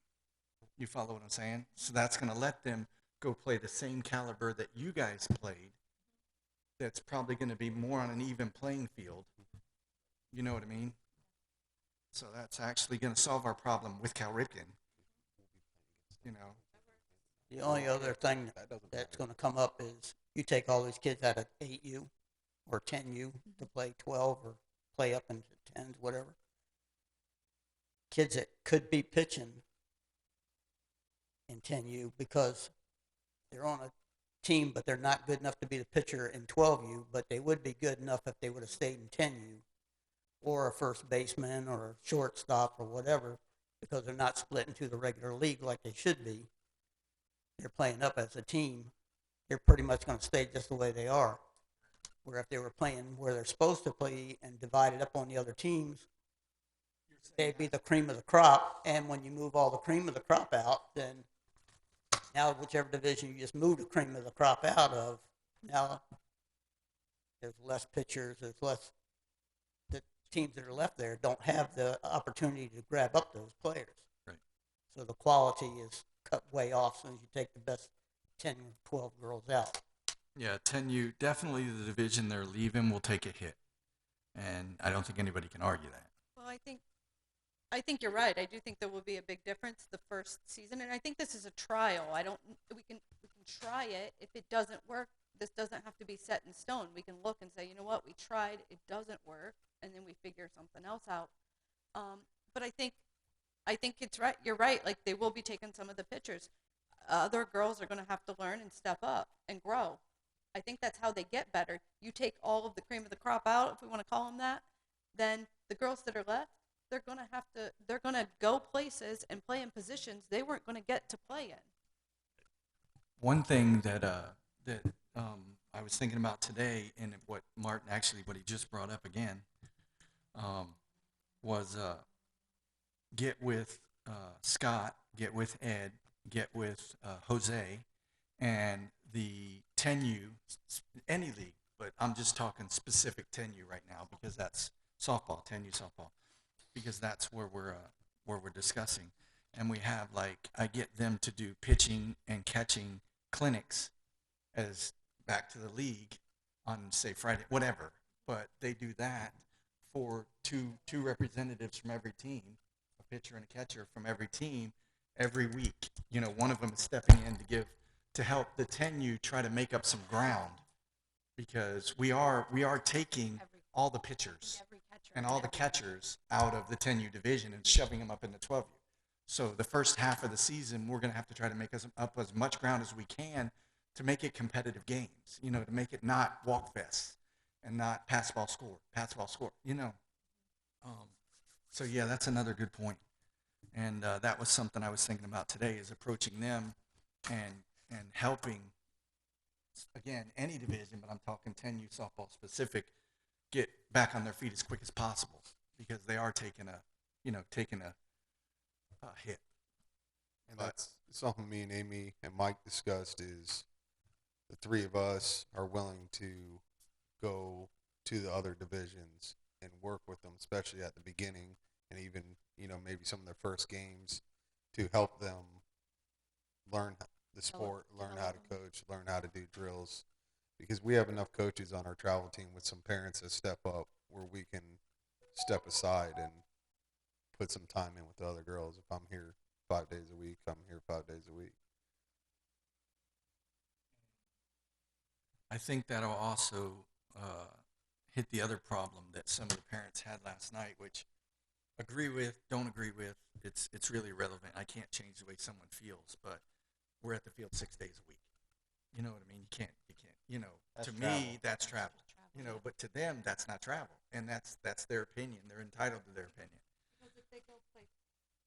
You follow what I'm saying? So that's going to let them go play the same caliber that you guys played. That's probably going to be more on an even playing field. You know what I mean? So that's actually going to solve our problem with Cal Ripken. the only other thing that's going to come up is you take all these kids out of 8U or 10U to play 12 or play up into 10s, whatever. Kids that could be pitching in 10U because they're on a team, but they're not good enough to be the pitcher in 12U, but they would be good enough if they would have stayed in 10U, or a first baseman or a shortstop or whatever, because they're not split into the regular league like they should be. They're playing up as a team. They're pretty much going to stay just the way they are. Where if they were playing where they're supposed to play and divided up on the other teams, they'd be the cream of the crop. And when you move all the cream of the crop out, then now whichever division you just moved the cream of the crop out of, now there's less pitchers, there's less, the teams that are left there don't have the opportunity to grab up those players. Right. So the quality is cut way off as soon as you take the best 10 or 12 girls out. Yeah, 10U, definitely the division they're leaving will take a hit. And I don't think anybody can argue that. Well, I think you're right. I do think there will be a big difference the first season, and I think this is a trial. We can try it. If it doesn't work, this doesn't have to be set in stone. We can look and say, you know what, we tried, it doesn't work, and then we figure something else out. But I think it's right. You're right. Like, they will be taking some of the pitchers. Other girls are going to have to learn and step up and grow. I think that's how they get better. You take all of the cream of the crop out, if we want to call them that, then the girls that are left, they're going to go places and play in positions they weren't going to get to play in. One thing that I was thinking about today, and what he just brought up again, was get with Scott, get with Ed, get with Jose, and the 10U, any league, but I'm just talking specific 10U right now because that's softball, 10U softball, because that's where we're discussing. And we have, I get them to do pitching and catching clinics as back to the league on, say, Friday, whatever. But they do that for two representatives from every team, a pitcher and a catcher from every team every week. One of them is stepping in to help the 10U try to make up some ground, because we are taking all the pitchers and all the catchers out of the 10U division and shoving them up in the 12U. So the first half of the season, we're going to have to try to make up as much ground as we can to make it competitive games, to make it not walk fest and not pass ball score. So yeah, that's another good point. And that was something I was thinking about today, is approaching them and helping, again, any division, but I'm talking 10U softball specific, get back on their feet as quick as possible, because they are taking a hit. And that's something me and Amy and Mike discussed, is the three of us are willing to go to the other divisions and work with them, especially at the beginning, and even, maybe some of their first games, to help them learn the sport, learn how to coach, learn how to do drills. Because we have enough coaches on our travel team with some parents that step up, where we can step aside and put some time in with the other girls. If I'm here 5 days a week, I'm here 5 days a week. I think that'll also hit the other problem that some of the parents had last night, which agree with, don't agree with. It's really irrelevant. I can't change the way someone feels, but we're at the field 6 days a week. You know what I mean? You can't. That's To travel. me, that's travel. But to them, that's not travel, and that's their opinion. They're entitled to their opinion. Because if they go play,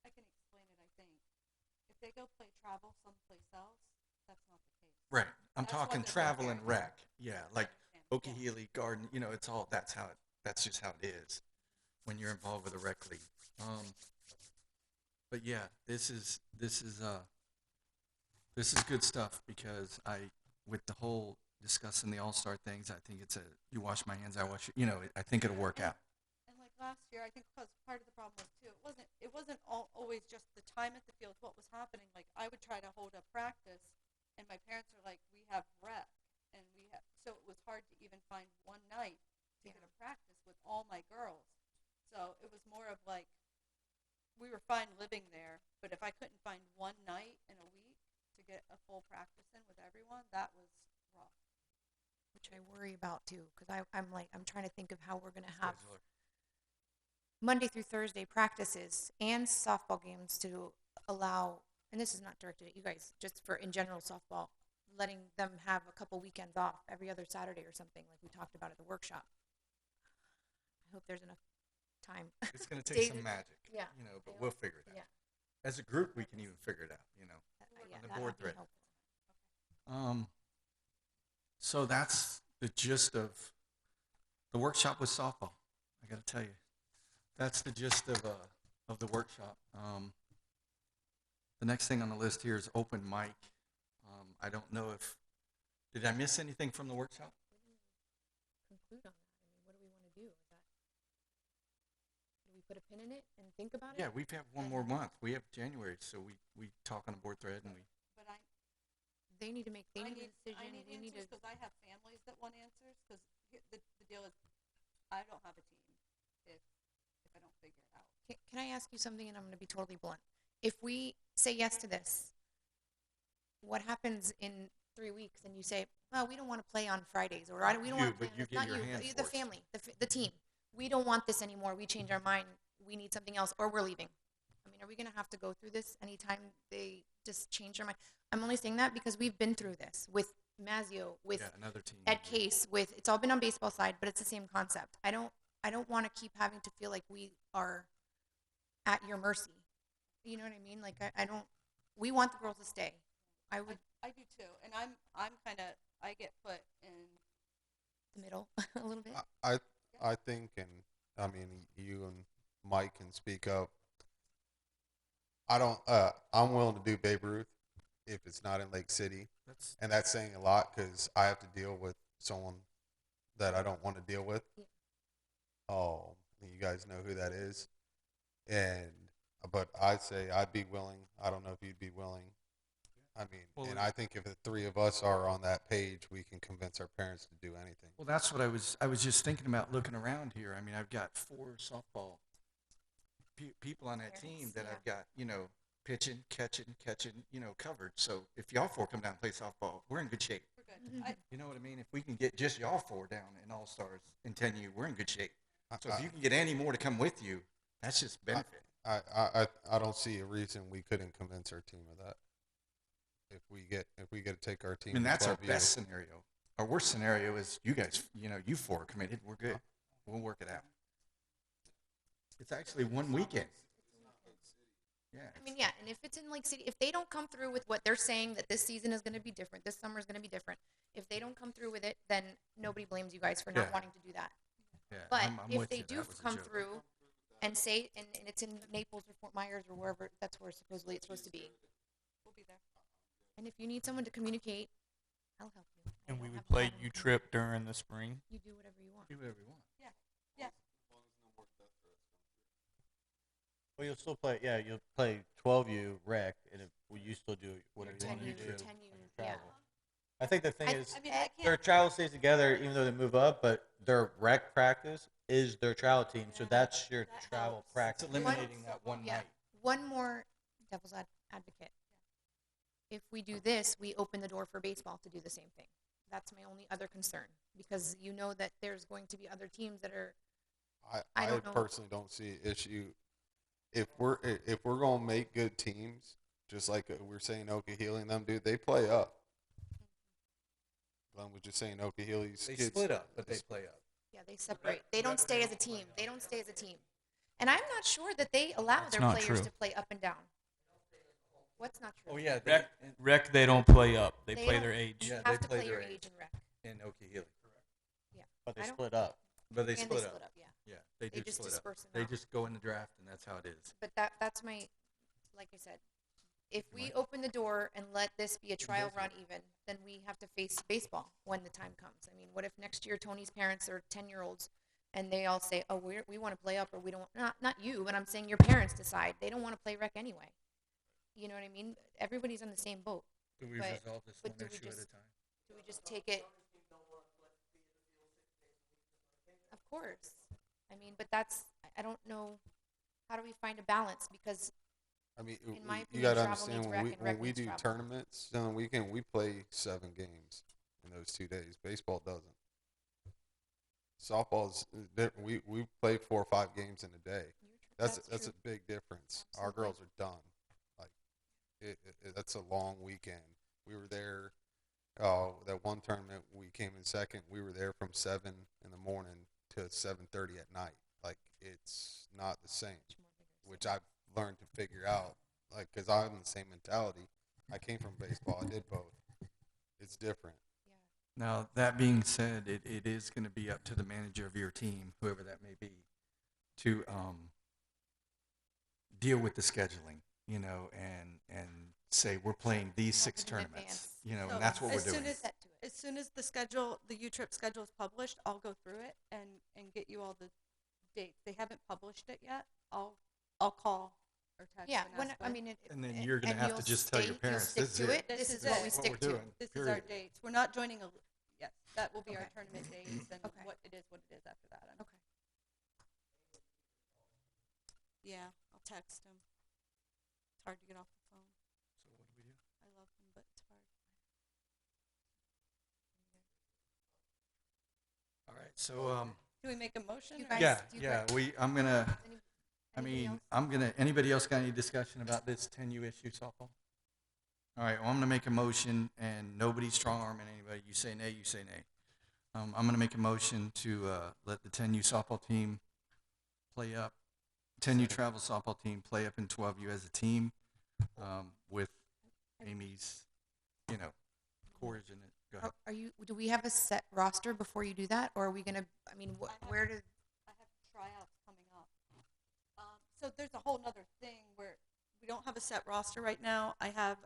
I can explain it, I think. If they go play travel someplace else, that's not the case. Right. I'm That's talking what they're travel and comparing. rec. Yeah, like Okeechobee Garden. It's all. That's just how it is when you're involved with a rec league. But yeah, this is good stuff, because with the whole discussing the all-star things, I think you wash my hands, I wash you. I think it'll work out. And like last year, I think because part of the problem was too, it wasn't always just the time at the field, what was happening. Like, I would try to hold a practice, and my parents are like, we have rec, and so it was hard to even find one night to get a practice with all my girls. So it was more of like, we were fine living there, but if I couldn't find one night in a week to get a full practice in with everyone, that was rough. Which I worry about too, because I'm trying to think of how we're going to have Monday through Thursday practices and softball games to allow, and this is not directed at you guys, just for in general softball, letting them have a couple weekends off every other Saturday or something, like we talked about at the workshop. I hope there's enough time. It's going to take some magic. Yeah. But we'll figure it out. Yeah. As a group, we can even figure it out. Yeah, on the that board would be thread. helpful. So that's the gist of the workshop with softball. I got to tell you, that's the gist of the workshop. The next thing on the list here is open mic. I don't know did I miss anything from the workshop? Conclude on that. I mean, what do we want to do? Do we put a pin in it and think about Yeah, it. we've had one more month. We have January, so we talk on a board thread and we. But They need to make. They I need need, a decision. I need We need answers to. because I have families that want answers. Because the deal is, I don't have a team if I don't figure it out. Can I ask you something? And I'm going to be totally blunt. If we say yes to this, what happens in 3 weeks? And you say, "Well, we don't want to play on Fridays," or we don't You, want to play. but you get Not your you, hand the forced. family, the team. We don't want this anymore. We change our mind. We need something else, or we're leaving. I mean, are we going to have to go through this anytime they just change their mind? I'm only saying that because we've been through this with Mazio, with Yeah, another team. Ed Case, with it's all been on baseball side, but it's the same concept. I don't want to keep having to feel like we are at your mercy. You know what I mean? Like I don't. We want the girls to stay. I would I do too, and I'm kind of I get put in. the middle a little bit. I think, and I mean, you and Mike can speak up. I don't. I'm willing to do Babe Ruth if it's not in Lake City, That's and that's saying a lot because I have to deal with someone that I don't want to deal with. Yeah. Oh, you guys know who that is, and but I'd say I'd be willing. I don't know if you'd be willing. I mean, Well, and I think if the three of us are on that page, we can convince our parents to do anything. well. That's what I was just thinking about looking around here. I mean, I've got 4 softball people on that team Parents, that yeah. I've got, pitching, catching, covered. So if y'all 4 come down and play softball, we're in good shape. We're good. You know what I mean? If we can get just y'all 4 down in All Stars in 10U, we're in good shape. So if you can get any more to come with you, that's just benefit. I don't see a reason we couldn't convince our team of that. If we get to take our team, I mean, to that's our 12U. best scenario. Our worst scenario is you guys, you 4 are committed. We're good. We'll work it out. It's actually one weekend. Yeah. I mean, yeah, and if it's in Lake City, if they don't come through with what they're saying that this season is going to be different, this summer is going to be different. If they don't come through with it, then nobody blames you guys for not Yeah. wanting to do that. Yeah, But I'm if with they you. do That was a come joke. through and say, and it's in Naples or Fort Myers or wherever, that's where supposedly it's supposed to be. We'll be there. And if you need someone to communicate, I'll help you. I And don't we have would to play have anything. U-Trip during the spring. You do whatever you want. Do whatever you want. Yeah. Well, you'll still play. Yeah, you'll play 12U rec, and you still do whatever you want to 10U, do. 10U, when you yeah. travel. I think the thing is, I mean, I their can't. travel stays together even though they move up, but their rec practice is their travel team, so that's your That travel helps. practice. It's eliminating that one Yeah. night. One more devil's advocate. If we do this, we open the door for baseball to do the same thing. That's my only other concern because you know that there's going to be other teams that are. I I don't know. personally don't see an issue if we're gonna make good teams, just like we're saying Okahili and them do. They play up. Glenn was just saying Okahili's They kids split up, but they play up. Yeah, they separate. They don't stay as a team. They don't stay as a team. And I'm not sure that they allow That's their not players true. to play up and down. What's not true? Oh yeah, Rec, they don't play up. They They play don't- their age. Yeah, You they have to play play your their age in rec. in Okahili. But they I don't- split up. But they And split they up. split up, yeah. Yeah, they They do just split up. disperse them They out. just go in the draft, and that's how it is. But that's my, like I said, if we open the door and let this be a trial run even, then we have to face baseball when the time comes. I mean, what if next year Tony's parents are 10-year-olds and they all say, oh, we want to play up or we don't, not you, but I'm saying your parents decide they don't want to play rec anyway. You know what I mean? Everybody's on the same boat. Do we But- resolve this but one do we issue at a just- time? Do we just take it? Of course. I mean, but I don't know, how do we find a balance? Because I mean, In my you opinion, got to travel understand needs when rec we and rec when we needs do travel. tournaments on the weekend, we play 7 games in those 2 days. Baseball doesn't. Softball's we play 4 or 5 games in a day. That's true. a big difference. Our Absolutely. girls are done. Like that's a long weekend. We were there. That one tournament we came in second. We were there from 7 in the morning to 7:30 at night. Like it's not the same, which I've learned to figure out. Like because I'm the same mentality. I came from baseball. I did both. It's different. Now, that being said, it is going to be up to the manager of your team, whoever that may be, to deal with the scheduling, and say we're playing these 6 Have it in tournaments, advance. and that's what we're as doing. soon as soon as the U-Trip schedule is published, I'll go through it and get you all the dates. They haven't published it yet. I'll call or text. Yeah, and when ask I mean, it, And then it- you're gonna and have you'll to just tell your you'll parents, stick this to is it. it. This This is is what it. we This is what stick we're to. doing. This is our Period. dates. We're not joining a. Yes, that will be our Okay. tournament dates and Okay. what it is after that. Okay. Yeah, I'll text him. It's hard to get off the phone. So what do we do? I love him, but it's hard. All right, so, Do we make a motion? You or- guys- yeah, do you yeah, guys- I'm gonna, Anybody else? anybody else got any discussion about this 10U issue softball? All right, well, I'm gonna make a motion, and nobody's strong-arming anybody. You say nay, you say nay. I'm gonna make a motion to let the 10U softball team play up, 10U travel softball team play up in 12U as a team, with Amy's, coercion. Go ahead. Are you? Do we have a set roster before you do that, or are we gonna? I mean, where do? I have tryouts coming up. So there's a whole nother thing where we don't have a set roster right now. I have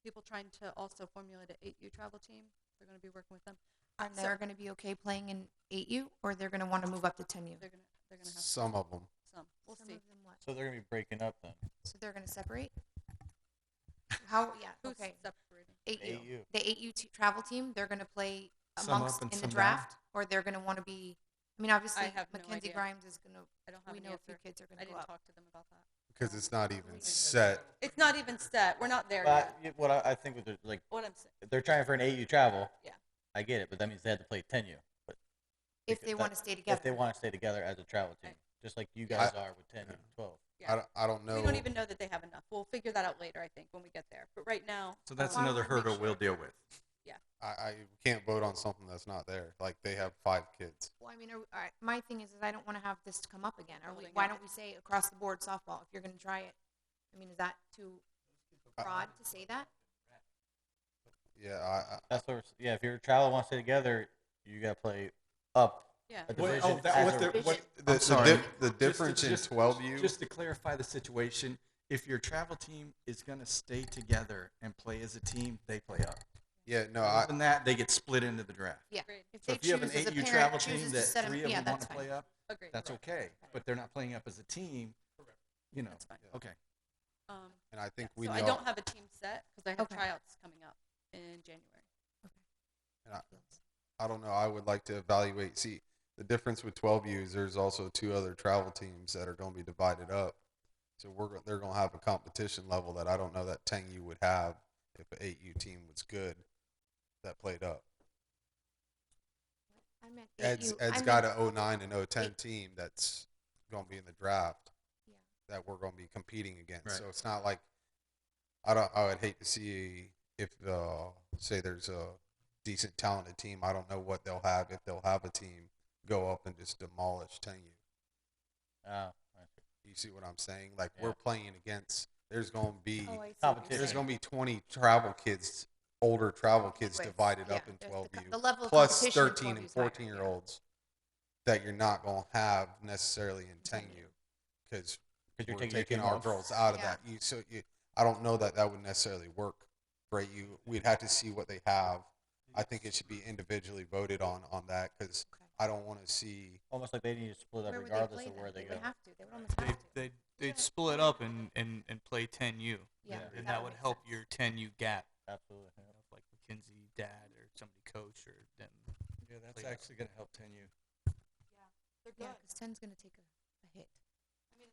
people trying to also formulate an 8U travel team. They're going to be working with them. Are So- they going to be okay playing in 8U, or they're going to want to move up to 10U? They're gonna have Some of them. some. We'll Some see. of them what? So they're gonna be breaking up then. So they're going to separate? How? Yeah. Who's Okay. separating? 8U. 8U. The 8U travel team, they're going to play Some up amongst and in the some down? draft, or they're going to want to be. I mean, obviously, have no Mackenzie idea. Grimes is going to. I don't have We an know a few answer. kids are going I to go didn't up. talk to them about that. Because it's not even set. It's not even set. We're not there But yet. what I think with like What I'm saying. if they're trying for an 8U travel. Yeah. I get it, but that means they have to play 10U. But If because they that- want to stay together. if they want to stay together as a travel team, Right. just like you guys are with 10 and 12. Yeah. I don't know. We don't even know that they have enough. We'll figure that out later, I think, when we get there. But right now. So that's Why another wanna make hurdle sure- we'll deal with. I can't vote on something that's not there. Like they have 5 kids. Well, I mean, my thing is I don't want to have this to come up again. Building Why up. don't we say across the board softball if you're going to try it? I mean, is that too broad to say that? Yeah, That's what. If your travel wants to stay together, you gotta play up Yeah. a Wait, division. that as was a- the- Division. I'm sorry. the difference in 12U. Just to clarify the situation, if your travel team is going to stay together and play as a team, they play up. Yeah, no, Other than that, they get split into the draft. Yeah. Agreed. If So they if you have an choose as a 8U parent travel chooses team to that set 'em- 3 of yeah, them want that's to play fine. up, Agreed. that's okay. But they're not playing up as a team. That's fine. Okay. and I think So we know. I don't have a team set because I have Okay. tryouts coming up in January. and I don't know. I would like to evaluate. See, the difference with 12U is there's also 2 other travel teams that are going to be divided up. So they're going to have a competition level that I don't know that 10U would have if an 8U team was good that played up. I meant Ed's 8U. I got meant- an 09 and 010 team that's going to be in the draft Yeah. that we're going to be competing against. Right. So it's not like I would hate to see if say there's a decent talented team. I don't know what they'll have if they'll have a team go up and just demolish 10U. Oh, I see. You see what I'm saying? Like Yeah. we're playing against. There's going to be Oh, I see what you're competition. there's saying. going to be 20 travel kids, older travel kids Right. divided Yeah, up in there's 12U. the level of Plus competition in 13 and 12U is higher, 14-year-olds that you're not going to have necessarily in 10U because Because you're we're taking your taking team our off. girls out of Yeah. that. I don't know that would necessarily work for you. We'd have to see what they have. I think it should be individually voted on that because Okay. I don't want to see. Almost like they need to split up Where would regardless play of where then? they would go. have to. They would almost have to. They'd split up and play 10U. Yeah. And that would make help sense. your 10U gap. Absolutely. You know, if like Mackenzie, dad, or somebody coach, or then. Yeah, that's Play up. actually going to help 10U. They're Yeah, good. because 10's going to take a hit. I mean,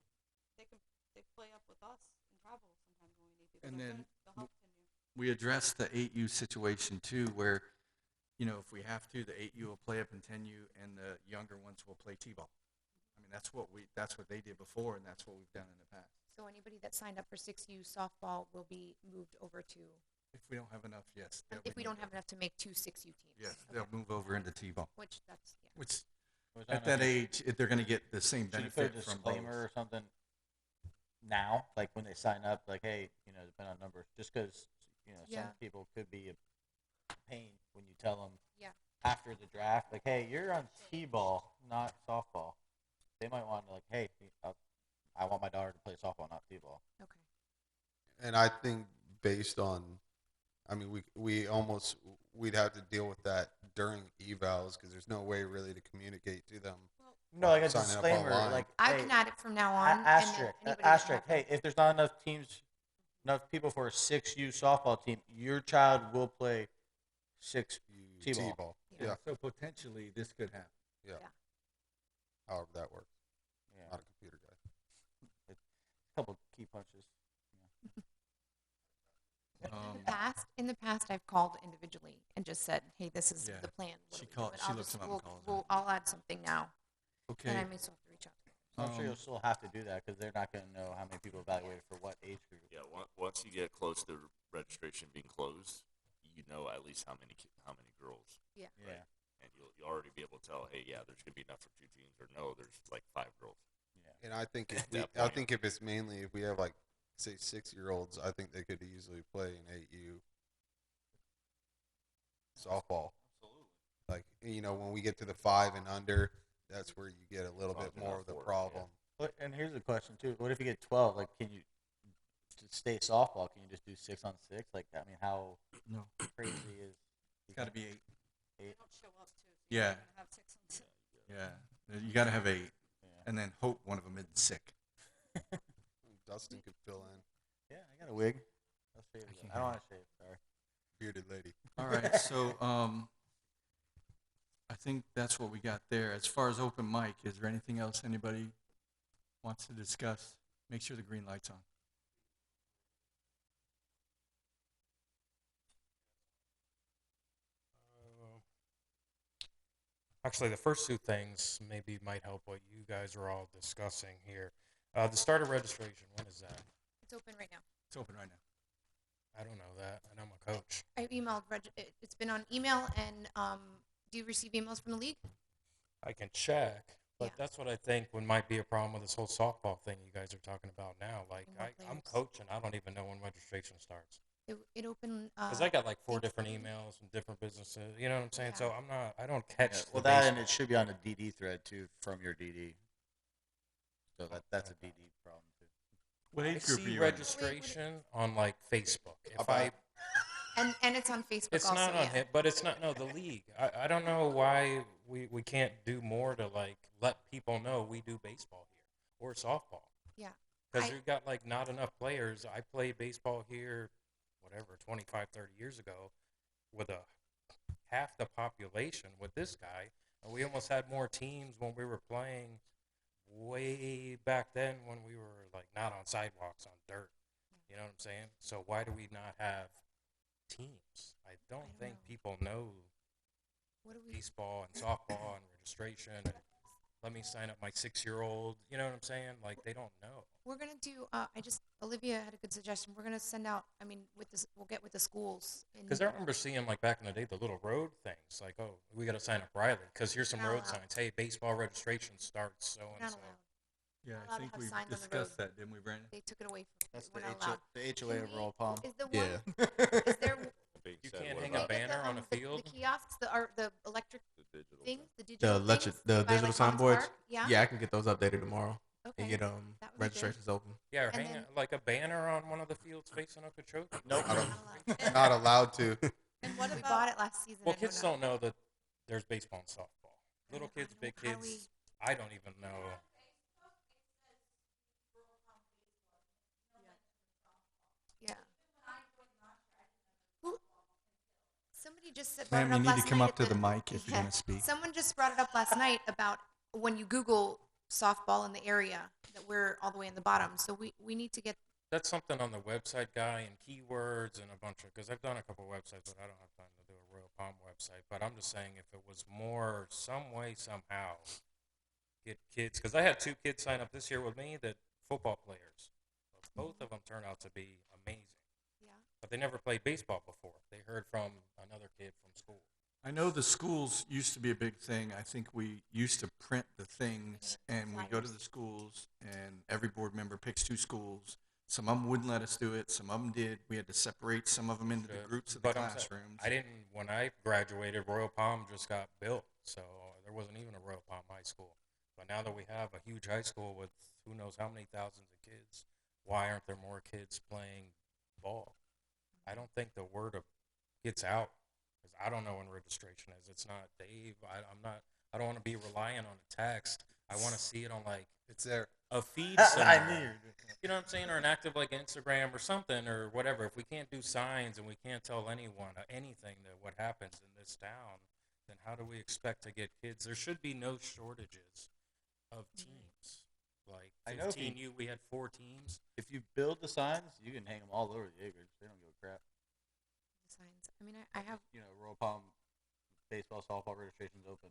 they play up with us and travel sometimes when we need people. And They're then good. They'll help 10U. We addressed the 8U situation too, where, if we have to, the 8U will play up in 10U and the younger ones will play T-ball. I mean, that's what they did before, and that's what we've done in the past. So anybody that signed up for 6U softball will be moved over to, If we don't have enough, yes. they'll if be we don't moved have over. enough to make 2 6U teams. Yes, Okay. they'll move over into T-ball, Which that's, yeah. which Was that at that not- age, they're going to get the same Should you put a benefit from disclaimer or both. something now, like when they sign up, like, hey, depending on numbers, just because Yeah. some people could be a pain when you tell them Yeah. after the draft, like, hey, you're on T-ball, not softball. They might want to, like, hey, I want my daughter to play softball, not T-ball. Okay. And I think based on, I mean, we'd have to deal with that during evals because there's no way really to communicate to them No, like a signing up disclaimer, online. like I hey, can add it from now on. and then asterisk, anybody doesn't asterisk. have to. Hey, if there's not enough teams, enough people for a 6U softball team, your child will play 6 T-ball. T-ball. Yeah. Yeah. So potentially this could happen. Yeah. Yeah. However that works. Yeah, Not a computer guy. a couple key punches. In the past, I've called individually and just said, "Hey, this is Yeah. the plan." What She do we do? called- And she I'll looks just- them up and calls we'll, I'll add something now, Okay. and I may still have to reach out. So I'm sure you'll Um, still have to do that because they're not going to know how many people evaluated for what age group. Yeah, once you get close to registration being closed, you know at least how many girls. Yeah. Yeah. And you'll already be able to tell, hey, yeah, there's gonna be enough for 2 teams, or no, there's like 5 girls. And I think if At that I point. think if it's mainly if we have like say 6-year-olds, I think they could easily play an 8U softball. Absolutely. Like when we get to the 5 and under, that's where you get a little bit Talking more about of the 4, problem. But, and here's a question too: what if you get 12? Like, can you to stay softball? Can you just do 6-on-6? Like, I mean, how No, crazy is? it's got to be 8. They don't show up too. So Yeah. You're gonna have 6 on 6. Yeah, you got to have 8, Yeah. and then hope one of them isn't sick. Dustin could fill in. Yeah, I got a wig. I'll shave it. can't I don't hear want to shave. Sorry. Bearded lady. All right, so I think that's what we got there. As far as open mic, is there anything else anybody wants to discuss? Make sure the green light's on. Actually, the first 2 things maybe might help what you guys are all discussing here. The start of registration, when is that? It's open right now. It's open right now. I don't know that, and I'm a coach. I emailed. It's been on email, and do you receive emails from the league? I can check, but Yeah. that's what I think might be a problem with this whole softball thing you guys are talking about now. Like, And more I'm players. coaching. I don't even know when registration starts. It opened. Because I got like 4 different Thanksgiving. emails from different businesses. You know what I'm saying? Yeah. So I don't catch Yeah, the well, that base- and it should be on the DD thread too from your DD. So that's a DD problem too. What I age group are see you in? registration on like Facebook. If I And it's on Facebook It's also. not on yeah. him, but it's not the league. I don't know why we can't do more to like let people know we do baseball here or softball. Yeah. Because I- we've got like not enough players. I played baseball here, whatever, 25, 30 years ago, with a half the population with this guy, and we almost had more teams when we were playing way back then when we were like not on sidewalks on dirt. You know what I'm saying? So why do we not have teams? I don't think know. people know What do we? baseball and softball and registration and let me sign up my 6-year-old. You know what I'm saying? Like they don't know. We're gonna do. Olivia had a good suggestion. We're gonna send out. I mean, we'll get with the schools. Because I remember seeing like back in the day the little road things like, oh, we got to sign up Riley because here's some Not road allowed. signs. Hey, baseball registration starts so Not and so. allowed. Yeah, Not I allowed to think have we signs on the discussed road. that, didn't we, Brandon? They took it away from. That's we're the not allowed. HOA Can of we- Royal Palm. Is the one? Yeah. Is there? Being You said, can't what hang a about banner on a field? The kiosks, the electric the digital things, thing? the digital things The by, digital like, Collins signboards. Park? Yeah. Yeah, I can get those updated tomorrow Okay. and get That would be good. registrations open. Yeah, or And hang then- like a banner on one of the fields facing Okeechobee. Nope. I Not don't, allowed. not allowed to. And what We about bought it last season. Well, and we're kids not- don't know that there's baseball and softball. Little I kids, don't- big how do kids. I don't even know. Yeah. Who? Somebody just said. Ma'am, brought it you up need to last come night up at to the mic if you're Yeah. gonna speak. Someone just brought it up last night about when you Google softball in the area that we're all the way in the bottom. So we need to get. That's something on the website guy and keywords and a bunch of, because I've done a couple websites, but I don't have time to do a Royal Palm website. But I'm just saying if it was more, some way, somehow, get kids, because I had 2 kids sign up this year with me that football players. Both of them turned out to be amazing. Yeah. But they never played baseball before. They heard from another kid from school. I know the schools used to be a big thing. I think we used to print the things, and we go to the schools, and every board member picks 2 schools. Some of them wouldn't let us do it. Some of them did. We had to separate some of them into the Good. groups of the But I'm saying, classrooms. I didn't, when I graduated, Royal Palm just got built. So there wasn't even a Royal Palm high school. But now that we have a huge high school with who knows how many thousands of kids, why aren't there more kids playing ball? I don't think the word gets out because I don't know when registration is. It's not Dave. I'm not. I don't want to be relying on a text. I want to see it on like It's there. a feed I somewhere. knew. You know what I'm saying? Or an active like Instagram or something or whatever. If we can't do signs and we can't tell anyone anything that what happens in this town, then how do we expect to get kids? There should be no shortages of teams. Like I know if 15U, we had 4 teams. If you build the signs, you can hang them all over the acres. They don't give a crap. Signs. I mean, I have. You know, Royal Palm baseball, softball registration's open.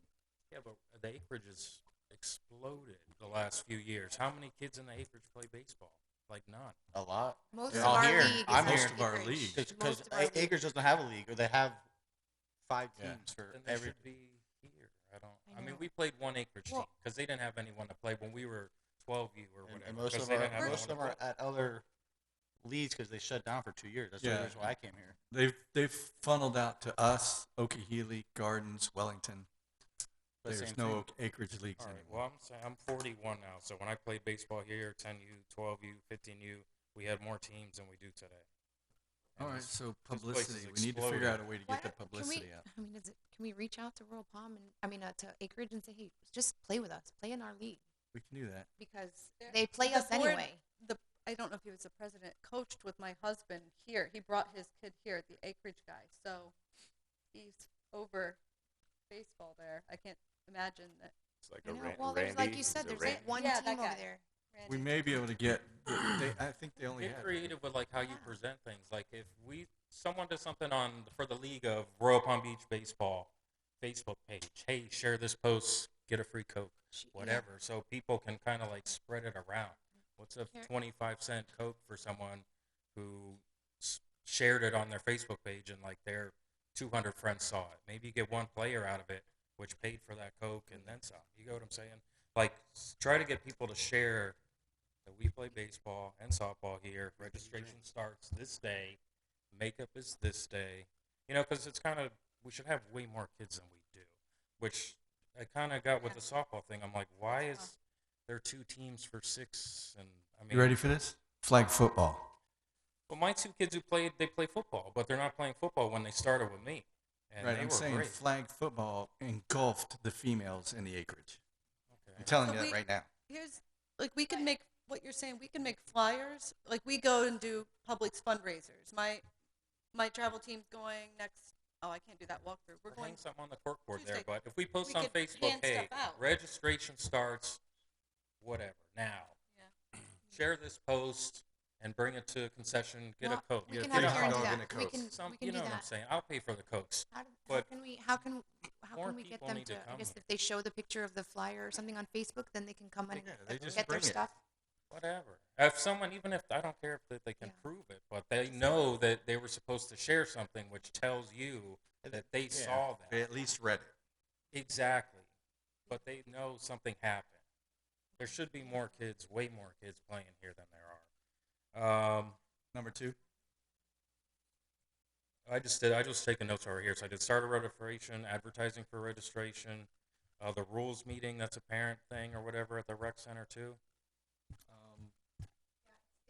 Yeah, but the acreage has exploded the last few years. How many kids in the acreage play baseball? Like none. A lot. Most They're of all our here. league is I'm in here. Most of our acreage. league. Because Most of our league. Acres doesn't have a league, or they have 5 Yeah. teams for Then they every. should be here. I I mean, know. we played one acreage Well- team because they didn't have anyone to play when we were 12U or whatever. And most 'cause of they our didn't have most of anyone them to are play. at other leagues because they shut down for 2 years. That's the Yeah. only reason why I came here. They've funneled out to us, Okeechobee, Gardens, Wellington. But There's same no thing. acreage leagues All right. anymore. Well, I'm saying I'm 41 now, so when I played baseball here, 10U, 12U, 15U, we had more teams than we do today. All And right, this- so place is publicity. We need to figure exploding. out a way to Why get the don't- publicity can we, out. I mean, can we reach out to Royal Palm and to Acreage and say, hey, just play with us, play in our league We can do that. because There- they play the us board- anyway. I don't know if he was the president, coached with my husband here. He brought his kid here, the acreage guy. So he's over baseball there. I can't imagine that. It's like I a know. Ran- Well, Randy. there's like you Is said, it there's Randy? like one Yeah, that team over guy. there. We Randy. may be able to get. I think they only Get have. creative with like how you Yeah. present things. Like if someone does something for the league of Royal Palm Beach baseball Facebook page. Hey, share this post, get a free Coke, whatever. So people can kind of like spread it around. What's a Here- 25-cent Coke for someone who shared it on their Facebook page and like their 200 friends saw it? Maybe you get one player out of it, which paid for that Coke and then some. You get what I'm saying? Like try to get people to share that we play baseball and softball here. Registration starts this day. Makeup is this day. You know, because it's kind of, we should have way more kids than we do, which I kind of got with the softball thing. I'm like, why is there 2 teams for 6? And I mean, You ready for this? Flag football. well, my 2 kids who played, they play football, but they're not playing football when they started with me. And Right, they I'm were saying great. flag football engulfed the females in the acreage. Okay. I'm telling So you that we- right now. Here's like we can make what you're saying. We can make flyers. Like we go and do Publix fundraisers. My travel team's going next. Oh, I can't do that walkthrough. We're Or going. hang something on the corkboard there, Tuesday. but if we post We on could Facebook, hand hey, stuff out. registration starts, whatever, now. Yeah. Share this post and bring it to a concession, get Well, a Coke. We Yeah, can take have a Karen hot do dog and that. a We Coke. can You do know what I'm that. saying? I'll pay for the Cokes. How But can more we get people them need to to? I come guess here. if they show the picture of the flyer or something on Facebook, then they can come in Yeah, and they just get their bring it. stuff. Whatever. If someone, even if I don't care if they can Yeah. prove it, but they know that they were supposed to share something which tells you that they saw that. They at least read it. Exactly. But they know something happened. There should be more kids, way more kids playing here than there are. Number 2. I just taking notes over here. So I did starter registration, advertising for registration, the rules meeting, that's a parent thing or whatever at the rec center too,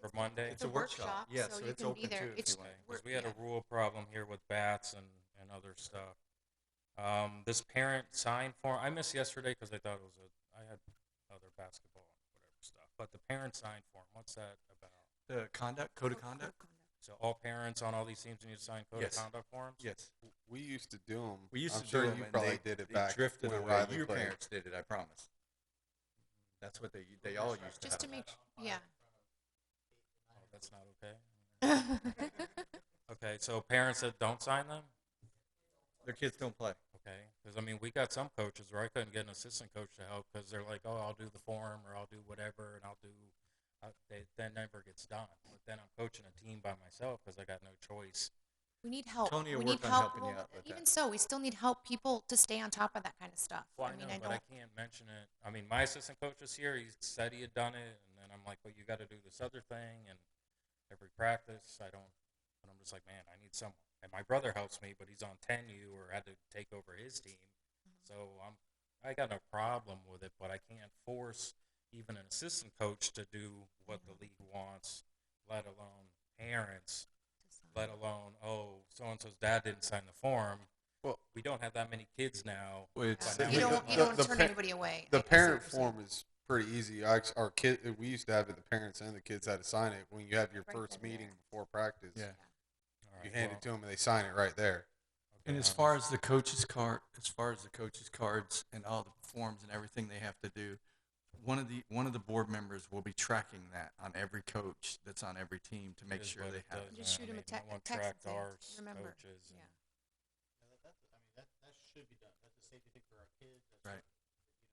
for Monday. It's a workshop, Yeah, so so you it's can be open there. too if It's- you want. Because we had a rule problem here with bats and other stuff. This parent sign form, I missed yesterday because I thought I had other basketball and whatever stuff. But the parent sign form, what's that about? The code of conduct? So all parents on all these teams need to sign code Yes. of conduct forms? Yes. We used to do them. We used I'm to sure do them you and probably they, did it they back drifted when away. Riley Your played. parents did it, I promise. That's what they all used to Just to have. make yeah. Oh, that's not okay? Okay, so parents that don't sign them? Their kids don't play. Okay, because I mean, we got some coaches where I couldn't get an assistant coach to help because they're like, oh, I'll do the form or I'll do whatever and that never gets done. But then I'm coaching a team by myself because I got no choice. We need help. Tony will we need work on help. helping you out with Even that. so, we still need help people to stay on top of that kind of stuff. Well, I mean, know, I but don't. I can't mention it. I mean, my assistant coach was here. He said he had done it, and then I'm like, well, you got to do this other thing, and every practice, and I'm just like, man, I need someone. And my brother helps me, but he's on 10U or had to take over his team. So I got no problem with it, but I can't force even an assistant coach to do what the league wants, let alone parents, let alone, oh, so-and-so's dad didn't sign the form. Well, we don't have that many kids now. Well, it's- but now You we don't do. you don't the turn pa- anybody away. The I see what parent you're saying. form is pretty easy. Our kid, we used to have it. The parents and the kids had to sign it when you have your Right first then, meeting yeah. before practice. Yeah. All right, You hand well, it to them and they sign it right there. And okay, as far as the coaches cards and all the forms and everything they have to do, one of the board members will be tracking that on every coach that's on every team to make it is sure what they it have does, it. Just man. shoot I 'em a mean, te- no one text and tracked say, our remember. coaches. Yeah. That should be done. That's a safety thing for our kids. Right.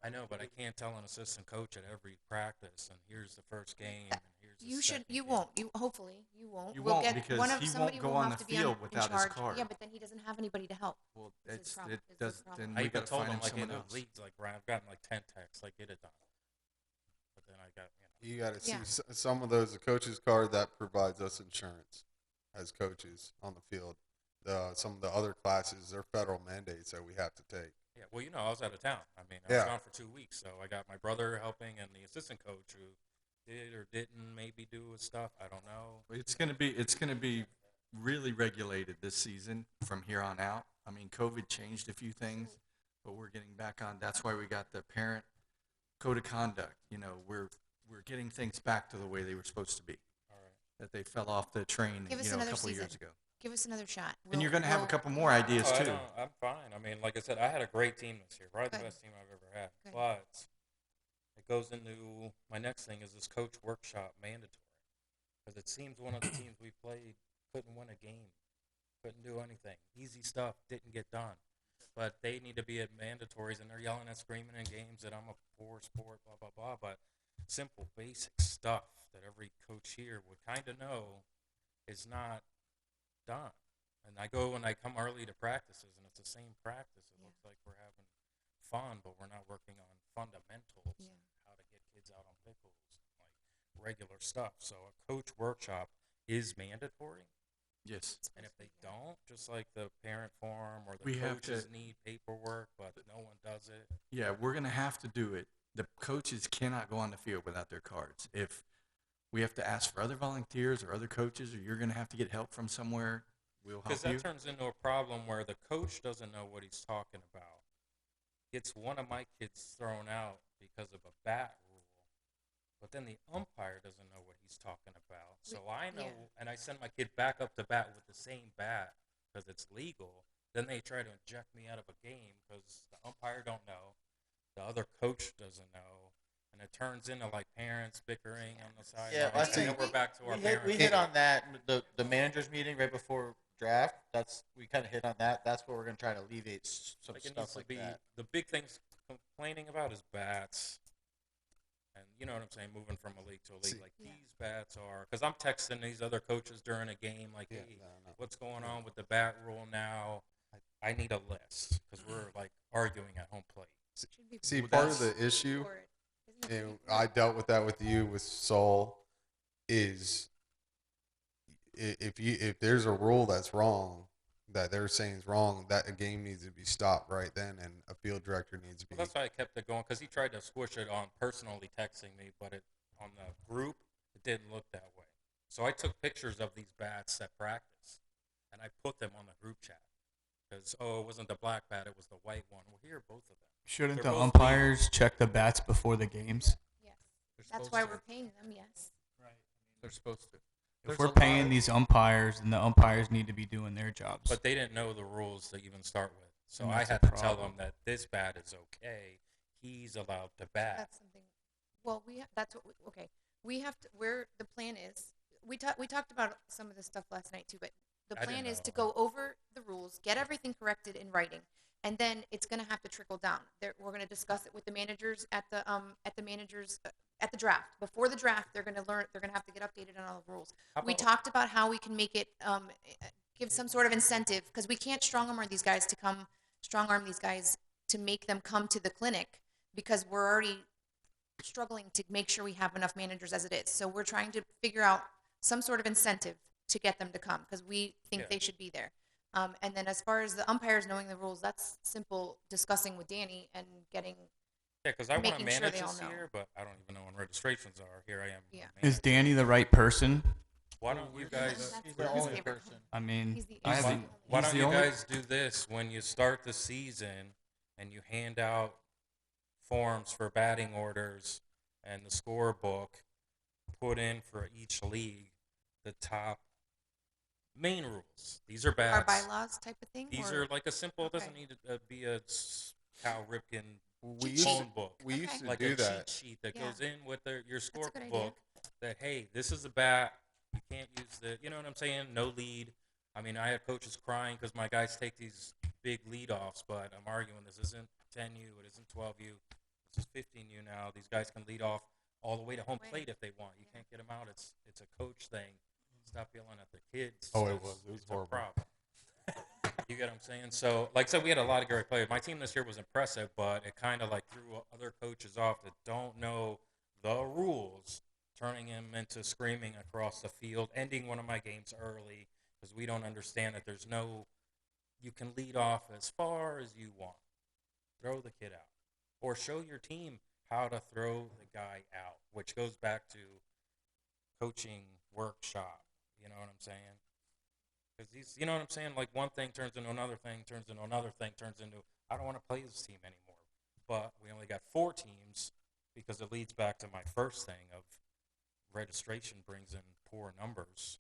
I know, but I can't tell an assistant coach at every practice, and here's the first game, and here's the You should. second You game. won't. You hopefully you won't. You we'll won't, get because one of he won't somebody go will on have the to be field in without his charge. card. Yeah, but then he doesn't have anybody to help. Well, Is his it's problem- it is the does. problem. Then I we even got to told find him him like in someone the else. leagues, like I've gotten like 10 texts, like get it done. But then I got You got to see Yeah. some of those. The coach's card that provides us insurance as coaches on the field. Some of the other classes, they're federal mandates that we have to take. Yeah, well, I was out of town. I mean, I Yeah. was gone for 2 weeks, so I got my brother helping and the assistant coach who did or didn't maybe do his stuff. I don't know. It's gonna be really regulated this season from here on out. I mean, COVID changed a few things, but we're getting back on. That's why we got the parent code of conduct. We're getting things back to the way they were supposed to be. All right. That they fell off the train, Give us a another couple season. years ago. Give us another shot. And you're gonna have a we'll- couple more ideas No, I too. don't. I'm fine. I mean, like I said, I had a great team this year. Probably the Good. best team I've ever had. Good. But it goes into my next thing is this coach workshop mandatory. Because it seems one of the teams we played couldn't win a game, couldn't do anything. Easy stuff didn't get done. But they need to be at mandatories, and they're yelling and screaming in games that I'm a poor sport, blah, blah, blah. But simple, basic stuff that every coach here would kind of know is not done. And I go and I come early to practices, and it's the same practice. It Yeah. looks like we're having fun, but we're not working on fundamentals, Yeah. how to get kids out on pickles, like regular stuff. So a coach workshop is mandatory. Yes. And if they don't, just like the parent forum or the We have coaches to- need paperwork, but no one does it. Yeah, we're gonna have to do it. The coaches cannot go on the field without their cards. If we have to ask for other volunteers or other coaches, or you're gonna have to get help from somewhere, we'll Because help that you. turns into a problem where the coach doesn't know what he's talking about. Gets one of my kids thrown out because of a bat rule, but then the umpire doesn't know what he's talking about. So I know, yeah. and I send my kid back up to bat with the same bat because it's legal. Then they try to eject me out of a game because the umpire don't know, the other coach doesn't know, and it turns into like parents bickering on the sideline. Yeah, I and think then we're back to our we hit parents. on that the managers meeting right before draft. We kind of hit on that. That's where we're gonna try to alleviate some Like it stuff needs to like be that. the big things complaining about is bats, and you know what I'm saying, moving from a league to a league. See- Like these bats are, because I'm texting these other coaches during a game, like, Yeah, hey, no. what's going on with the bat rule now? I need a list because we're like arguing at home plate. Should be See, Well, part of that's- the issue, for it. Isn't it and pretty for I it? dealt with that with you with Soul, is if there's a rule that's wrong, that they're saying is wrong, that a game needs to be stopped right then, and a field director needs to be. Well, that's why I kept it going because he tried to squish it on personally texting me, but on the group it didn't look that way. So I took pictures of these bats at practice, and I put them on the group chat because it wasn't the black bat, it was the white one. Well, here are both of them. Shouldn't They're the both umpires check the bats before the games? Yes. They're That's supposed why to. we're paying them. Yes. They're supposed to. If There's we're a lot paying of- these umpires, then the umpires need to be doing their jobs. But they didn't know the rules to even start with. So And I that's a had to tell problem. them that this bat is okay. He's allowed to bat. That's something. Well, that's what. Okay, we have to. Where the plan is, we talked about some of this stuff last night too. But the I plan didn't is to know. go over the rules, get everything corrected in writing, and then it's going to have to trickle down. We're going to discuss it with the managers at the draft. Before the draft, they're going to learn. They're going to have to get updated on all the rules. How We about- talked about how we can make it give some sort of incentive because we can't strong arm these guys to make them come to the clinic because we're already struggling to make sure we have enough managers as it is. So we're trying to figure out some sort of incentive to get them to come because we think Yeah. they should be there. And then as far as the umpires knowing the rules, that's simple discussing with Danny and getting. Yeah, because I want to making sure manage they all this know. year, but I don't even know when registrations are. Here I am. Yeah. Is Danny the right person Why don't you guys? He's That's the his only favorite. person. I mean, He's the I only Why, haven't. why he's don't the you only- guys do this when you start the season and you hand out forms for batting orders and the scorebook, put in for each league the top main rules. These are Our bats. bylaws type of thing. These or? are like a simple. It doesn't Okay. need to be a Cal Ripken We Cheat used sheet. phone book. we used Okay. to Like do a that. cheat sheet that Yeah. goes in with your a good idea. scorebook. That hey, this is a bat. You can't use the. You know what I'm saying? No lead. I mean, I had coaches crying because my guys take these big leadoffs, but I'm arguing this isn't 10U, it isn't 12U, this is 15U now. These guys can lead off all the way to home Right. plate if they want. You Yeah. can't get them out. It's a coach thing. Stop yelling at the kids. Oh, it It's- was. It was it's horrible. a problem. You get what I'm saying? So, like I said, we had a lot of great players. My team this year was impressive, but it kind of like threw other coaches off that don't know the rules, turning them into screaming across the field, ending one of my games early because we don't understand that there's no, you can lead off as far as you want. Throw the kid out. Or show your team how to throw the guy out, which goes back to coaching workshop. You know what I'm saying? Because these, you know what I'm saying? Like one thing turns into another thing, turns into another thing, turns into, I don't want to play this team anymore. But we only got 4 teams because it leads back to my first thing of registration brings in poor numbers.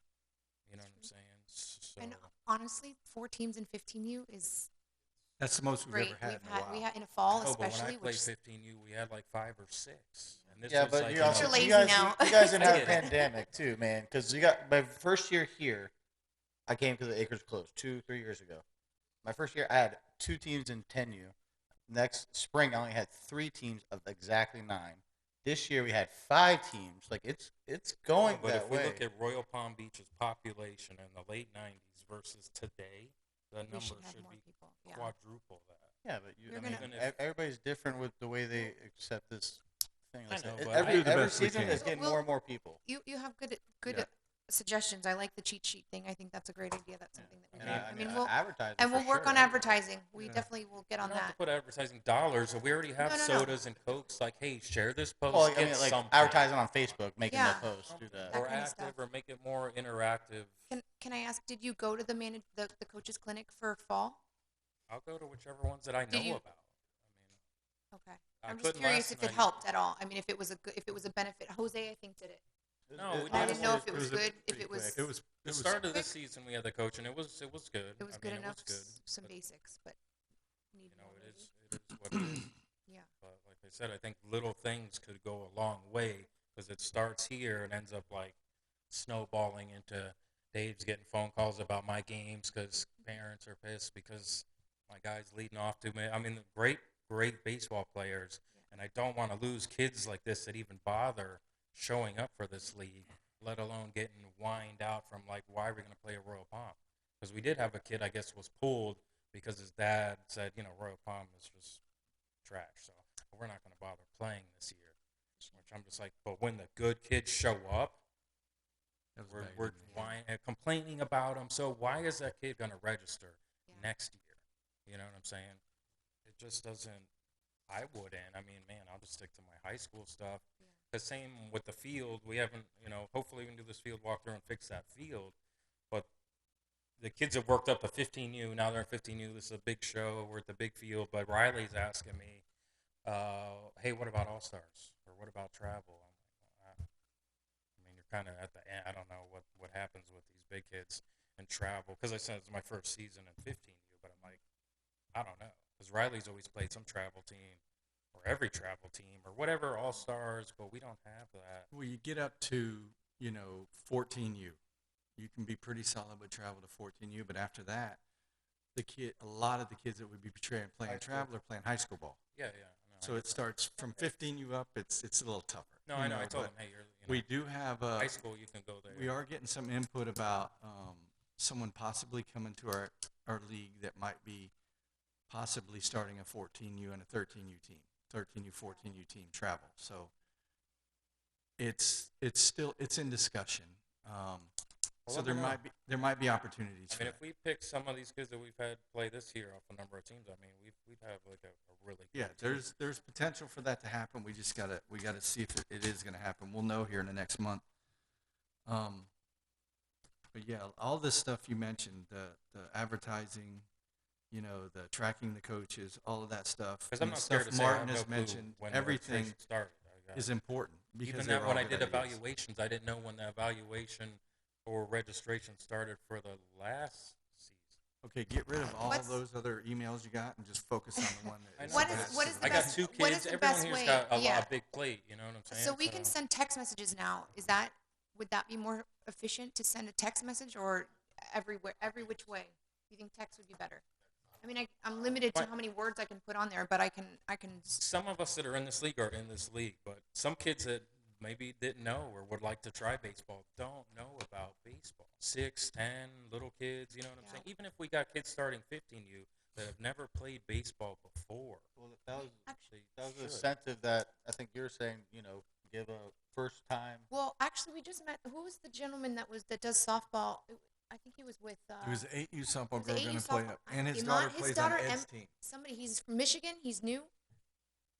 You know what I'm saying? So, And honestly, 4 teams in 15U is That's the most we've great. ever had in a while. We had in a fall oh, but when I especially, played which 15U, we had like 5 or 6. And this Yeah, was but like, you you also know, You're you lazy guys now. you guys didn't I have a get it. pandemic too, man. Because you got my first year here, I came because the acres closed 2-3 years ago. My first year, I had 2 teams in 10U. Next spring, I only had 3 teams of exactly 9. This year, we had 5 teams. Like it's going but that if we way. look at Royal Palm Beach's population in the late 90s versus today, the we number should have should more be people. Yeah. quadruple that. Yeah, but You're I mean, gonna- Even if- everybody's different with the way they accept this thing. I Like know, that. but every I- the every best we season can. is getting Well, more and more people. You have good Yeah. suggestions. I like the cheat sheet thing. I think that's a great idea. That's something that we And can. I I mean, mean, we'll advertising and for we'll work sure, on advertising. We Yeah. definitely will get You on don't have to that. put advertising dollars. We already have No, no, no. sodas and cokes. Like, hey, share this post. Well, I get mean, like something. advertising on Facebook, making Yeah. the post, do that. That Or kinda active, stuff. or make it more interactive. Can I ask? Did you go to the the coaches clinic for fall? I'll go to whichever ones that I know Did you- about. I mean, Okay. I I'm just couldn't curious last if it night. helped at all. I mean, if it was a benefit. Jose, I think, did it. No, we And I didn't know if honestly, it was it was a good. If pretty it was, quick. It was. the It was. start of the quick. season, we had the coach, and it was good. it was I good mean, enough. It was good. Some but, basics, but need you know, more. it maybe. is what it is. Yeah. But like I said, I think little things could go a long way because it starts here and ends up like snowballing into Dave's getting phone calls about my games because parents are pissed because my guy's leading off too many. I mean, great baseball players, and I don't want to lose kids like this that even bother showing up for this league, let alone getting whined out from like, why are we going to play a Royal Palm? Because we did have a kid, I guess, was pulled because his dad said, you know, Royal Palm is just trash, so we're not going to bother playing this year. Which I'm just like, but when the good kids show up, That was we're bad. complaining about them. So why is that kid going to register Yeah. next year? You know what I'm saying? It just doesn't. I wouldn't. I mean, man, I'll just stick to my high school stuff. The same with the field. We haven't, you know, hopefully we can do this field walkthrough and fix that field. But the kids have worked up to 15U. Now they're in 15U. This is a big show. We're at the big field. But Riley's asking me, hey, what about All-Stars? Or what about travel? I'm like, I mean, you're kind of at the end. I don't know what happens with these big kids and travel. Because I said it's my first season in 15U. But I'm like, I don't know. Because Riley's always played some travel team or every travel team or whatever, All-Stars. But we don't have that. Well, you get up to 14U, you can be pretty solid with travel to 14U. But after that, a lot of the kids that would be playing High school. travel are playing high school ball. Yeah, yeah. No, So it starts from 15U up. It's a little tougher. No, you I know. I told but him, hey, you're, we do have high school, you can go there. we are getting some input about someone possibly coming to our league that might be possibly starting a 14U and a 13U team, 13U, 14U team travel. So it's in discussion. So let me know. there might be opportunities. I for mean, that. if we pick some of these kids that we've had play this year off a number of teams, I mean, we'd have like a really good Yeah, team. there's potential for that to happen. We just gotta see if it is gonna happen. We'll know here in the next month. But yeah, all this stuff you mentioned, the advertising, the tracking the coaches, all of that stuff, Because and I'm the not scared stuff to say I Martin have no has clue mentioned, when everything registration started. is important because Even they're that all when I good did ideas. evaluations, I didn't know when the evaluation or registration started for the last season. Okay, get rid of all What's- those other emails you got and just focus on the one that I is know, What but is- what is the I got best- two what kids. is the Everyone best here's way- got yeah. a big plate. You know what I'm saying? So we can send text messages now. Would that be more efficient to send a text message or every which way? Do you think text would be better? I mean, I'm limited to But- how many words I can put on there, but I can. Some of us that are in this league are in this league, but some kids that maybe didn't know or would like to try baseball don't know about baseball. 6, 10, little kids, you know what I'm Yeah. saying? Even if we got kids starting 15U that have never played baseball before. Well, that was Actually, the should. incentive that I think you're saying. Give a first time. Well, actually, we just met. Who was the gentleman that does softball? I think he was with. It was an 8U softball was it girl 8U going to play softball? up, and his Iman- daughter his plays daughter on Ed's Em- team. Somebody, he's from Michigan. He's new.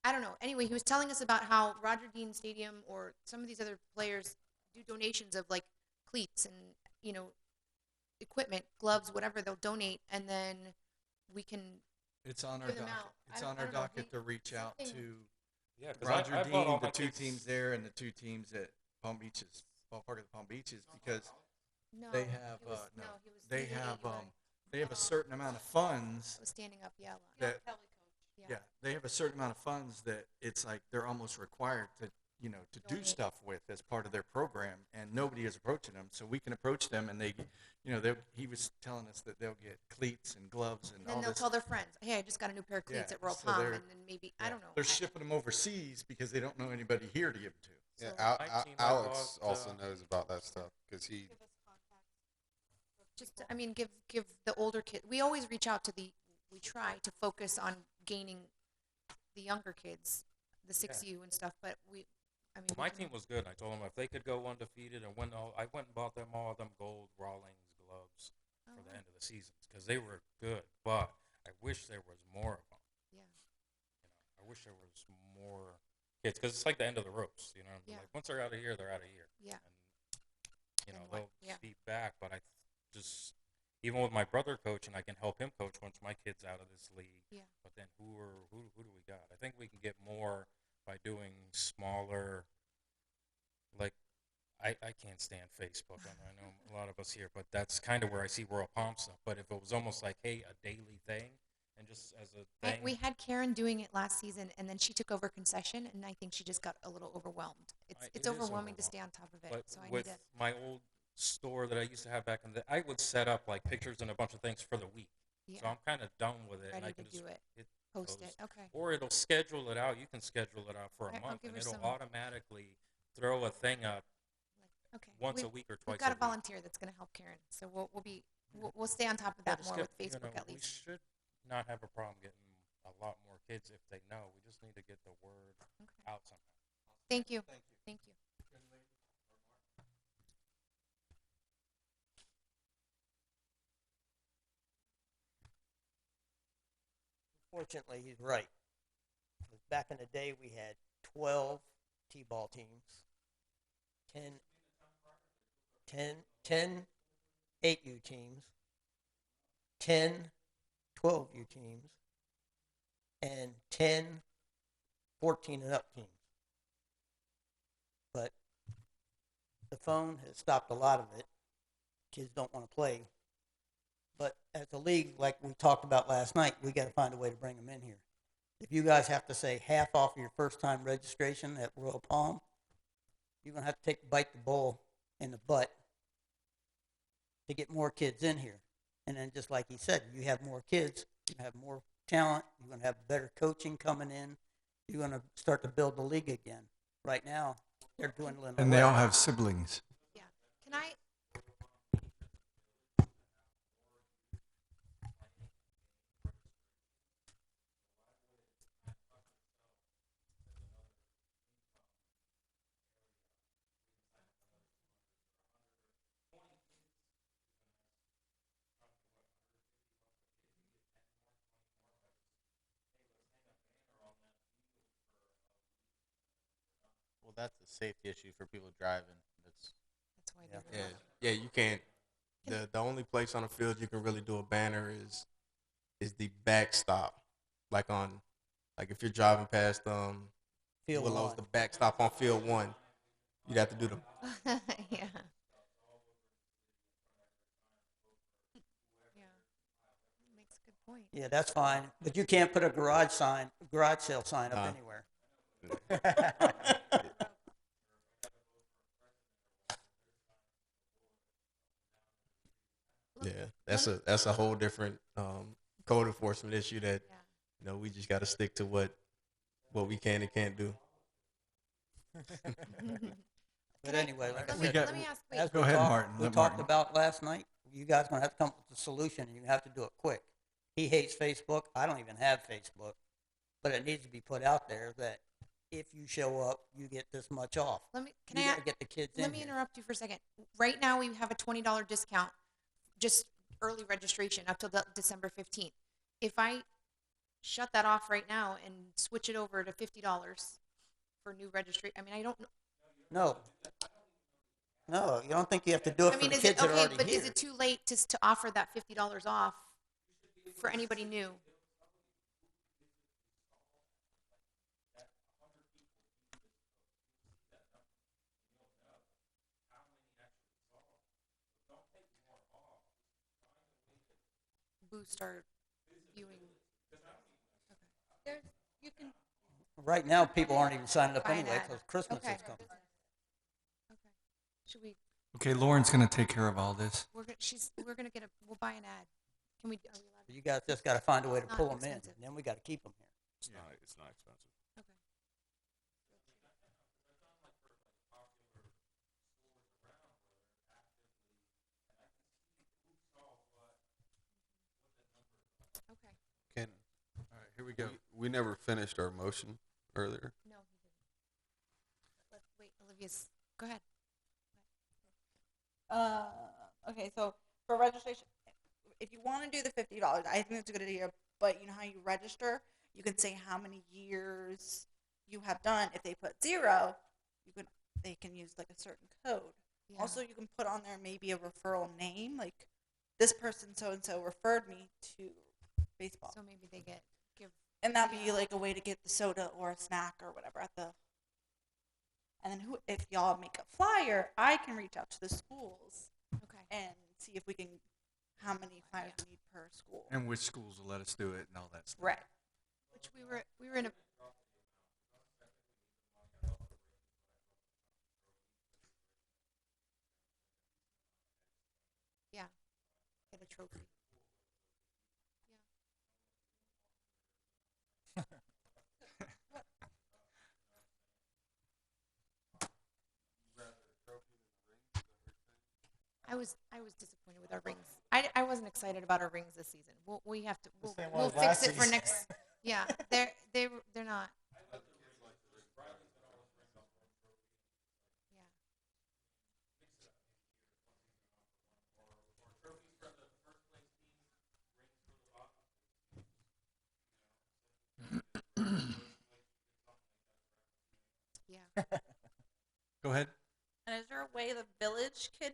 I don't know. Anyway, he was telling us about how Roger Dean Stadium or some of these other players do donations of like cleats and equipment, gloves, whatever they'll donate, and then we can. It's on our Give them docket. out. It's I on our don't know. docket to reach out something- to Yeah, because Roger I bought all Dean, the my two kids. teams there, and the two teams at Palm Beaches, ballpark at the Palm Beaches, because No, they have he was, no, he was, they he's an have AU guy. they have a certain amount of funds I was standing up, yeah. that Yeah. they have a certain amount of funds that it's like they're almost required to to do Donate. stuff with as part of their program, and nobody is approaching them, so we can approach them, and they he was telling us that they'll get cleats and gloves and And then all they'll this. tell their friends, "Hey, I just got a new pair of cleats Yeah, at Royal so Palm," they're- and then maybe I Yeah, don't know. They're shipping them overseas because they don't know anybody here to give them to. Yeah, So- My team, I Alex bought, also knows about that stuff because he. Just, I mean, give the older kid. We always reach out to we try to focus on gaining the younger kids, the 6U and stuff. But I mean, My team was good. I told them if they could go undefeated and win all, I went and bought them all them gold Rawlings gloves for the end of the seasons because they were good. But I wish there was more of them. Yeah. I wish there was more kids because it's like the end of the ropes. Yeah. Like once they're out of here, they're out of here. Yeah. And And they'll yeah. be back. But I just even with my brother coaching, I can help him coach once my kid's out of this league. Yeah. But then who do we got? I think we can get more by doing smaller. Like I can't stand Facebook. I know a lot of us here, but that's kind of where I see Royal Palm stuff. But if it was almost like, hey, a daily thing, and just as a thing, We had Karen doing it last season, and then she took over concession, and I think she just got a little overwhelmed. It's It it's is overwhelming to overwhelming. stay on top of it. But So I need with to. my old store that I used to have back in the, I would set up like pictures and a bunch of things for the week. Yeah. So I'm kind of done with it, and I Ready can to just do it. hit Post those. it. Okay. Or it'll schedule it out. You can schedule it out for a Alright, I'll month, give and her it'll some- automatically throw a thing up Okay. once a week or twice We've got a a week. volunteer that's going to help Karen, so we'll stay on top of that just more get- with Facebook at We least. should not have a problem getting a lot more kids if they know. We just need to get the word Okay. out somehow. Thank you. Thank you. Fortunately, he's right. 'Cause back in the day, we had 12 T-ball teams, 10 8U teams, 10 12U teams, and 10 14 and up teams. But the phone has stopped a lot of it. Kids don't want to play. But as a league, like we talked about last night, we got to find a way to bring them in here. If you guys have to say half off of your first time registration at Royal Palm, you're going to have to bite the bull in the butt to get more kids in here. And then just like he said, you have more kids, you have more talent, you're going to have better coaching coming in, you're going to start to build the league again. Right now, they're dwindling And they away. all have siblings. Yeah. Can I? Well, that's a safety issue for people driving. That's why Yeah. they Yeah, you can't The only place on the field you can really do a banner is the backstop, like if you're driving past Field Willow's, one. the backstop on field 1, you'd have to do the Yeah. Yeah. Makes a good point. Yeah, that's fine. But you can't put a garage sale sign up Nah. anywhere. Yeah, that's a whole different code enforcement issue that we just got to stick to what we can and can't do. But anyway, like I Let me, said, let me ask. Wait, as Go we ahead, talked, Martin. we Let talked Martin. about last night, you guys gonna have to come up with a solution, and you have to do it quick. He hates Facebook. I don't even have Facebook, but it needs to be put out there that if you show up, you get this much off. let me. Can You I? gotta get the kids in Let me here. interrupt you for a second. Right now, we have a $20 discount, just early registration up till December 15th. If I shut that off right now and switch it over to $50 for new registration, I mean, I don't know. No, you don't think you have to do it I for mean, the is kids it that are okay? already But here. is it too late to offer that $50 off for anybody new? Boost our viewing. There's, you can, Right now, people aren't even signing up Buy an anyway ad. because Christmas Okay. is coming. Okay. Should we? Okay, Lauren's going to take care of all this. We're gonna get a. We'll buy an ad. Can we? Are we allowed? You guys just got to find a way to It's not pull them in, expensive. and then we got to keep them here. It's not expensive. Okay. Okay. Can All right, here we go. we never finished our motion earlier? No, he didn't. Wait, Olivia's. Go ahead. Okay, so for registration, if you want to do the $50, I think it's a good idea. But you know how you register? You can say how many years you have done. If they put 0, they can use like a certain code. Yeah. Also, you can put on there maybe a referral name, like this person so and so referred me to baseball, So maybe they give. and that'd be like a way to get the soda or a snack or whatever at the. And then if y'all make a flyer, I can reach out to the schools Okay. and see if we can, how many flyers we need per school. And which schools will let us do it and all that stuff. Right. Which we were in a. Yeah. Get a trophy. I was disappointed with our rings. I wasn't excited about our rings this season. We have to. We'll, same one we'll as fix last it for season. next. Yeah, they're not. Yeah. Yeah. Go ahead. And is there a way the village could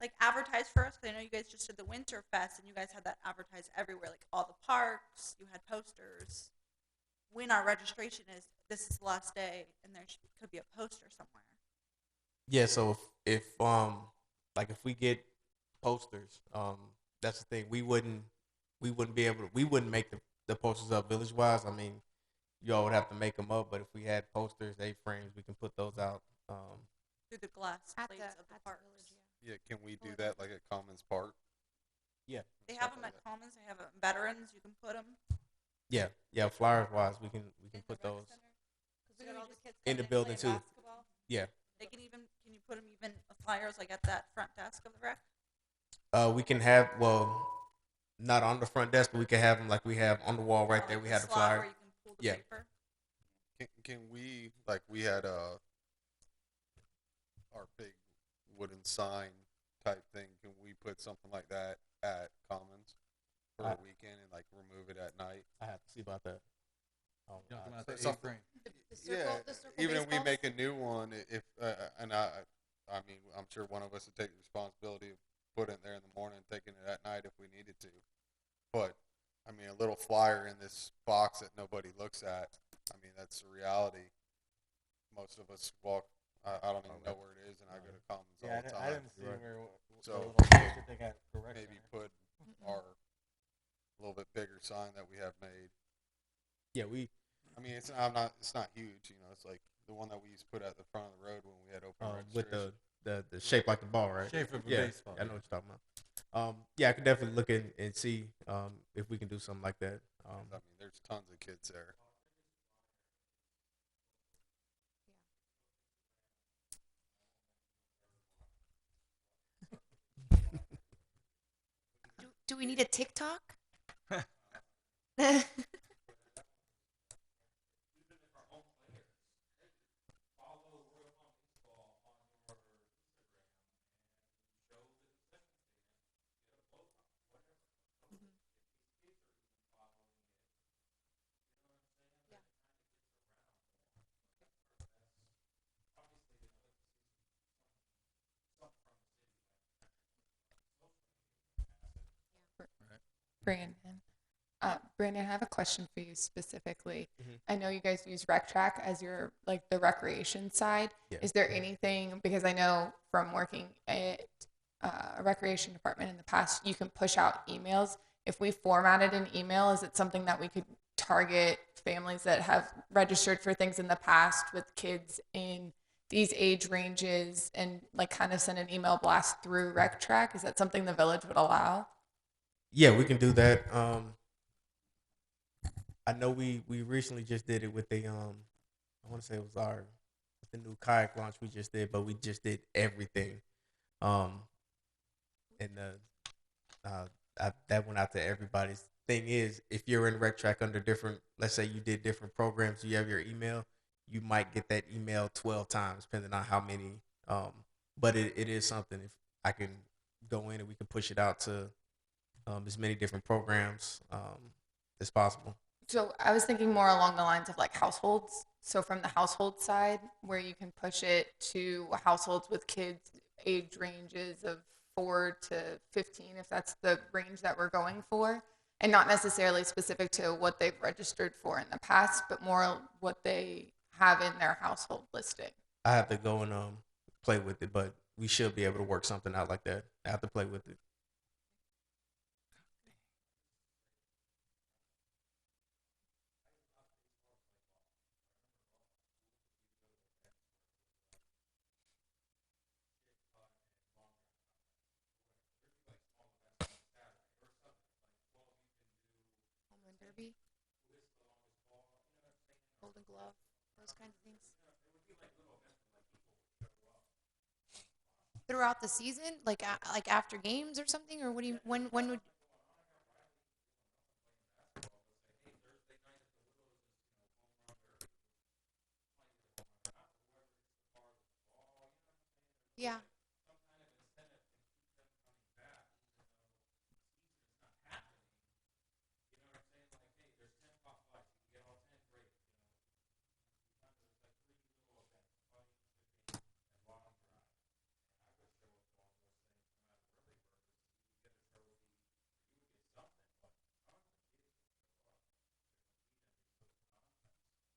like advertise for us? 'Cause I know you guys just did the Winter Fest and you guys had that advertised everywhere, like all the parks. You had posters. When our registration is, this is the last day, and there could be a poster somewhere. Yeah, so if if we get posters, that's the thing. We wouldn't be able to. We wouldn't make the posters up village wise. I mean, y'all would have to make them up. But if we had posters, A-frames, we can put those out. Through the glass At plates the of the at parks. the village. Yeah. Yeah, can we do that like at Commons Park? Yeah, They Stuff have them like at Commons. They have them at Veterans. You can put them yeah. Flyers wise, we can put those. We got all the kids In the coming building, playing too. basketball. Yeah, They can even. Can you put them even flyers like at that front desk of the rec? we can have not on the front desk, but we can have them like we have on the wall right Or, there. like, We the had a slot flyer. where you can pull the Yeah. paper. Can we, like we had our big wooden sign type thing, can we put something like that at Commons for a weekend and like remove it at night? I have to see about that. You're talking about the something- A-frame. The circle. Yeah, The circle even if we baseballs? make a new one, if and I mean, I'm sure one of us would take the responsibility of put it there in the morning, taking it at night if we needed to. But I mean, a little flyer in this box that nobody looks at. I mean, that's the reality. Most of us walk. I don't even know where it is, and I go to Commons all the time. I didn't see where So the little poster thing at the rec maybe center. put our a little bit bigger sign that we have made. Yeah, we I mean, it's not huge. You know, it's like the one that we used to put at the front of the road when we had open with registration. the shape like the ball, right? Shape of a yeah, baseball, I know what you're talking about. Yeah, I could definitely look in and see if we can do something like that. 'Cause, I mean, there's tons of kids there. Do we need a TikTok? Brandon. Brandon, I have a question for you specifically. Mhm. I know you guys use RecTrack as your like the recreation side. Yeah. Is there anything, because I know from working at a recreation department in the past, you can push out emails. If we formatted an email, is it something that we could target families that have registered for things in the past with kids in these age ranges and like kind of send an email blast through RecTrack? Is that something the village would allow? Yeah, we can do that. I know we recently just did it with the I want to say it was our with the new kayak launch we just did, but we just did everything. And that went out to everybody's. Thing is, if you're in RecTrack under different, let's say you did different programs, you have your email, you might get that email 12 times, depending on how many. But it is something. If I can go in and we can push it out to as many different programs as possible. So I was thinking more along the lines of like households. So from the household side, where you can push it to households with kids age ranges of 4 to 15, if that's the range that we're going for, and not necessarily specific to what they've registered for in the past, but more what they have in their household listing. I have to go and play with it, but we should be able to work something out like that. I have to play with it. Home run derby, Golden Glove, those kinds of things. Throughout the season, like after games or something, or what do you when would? Yeah.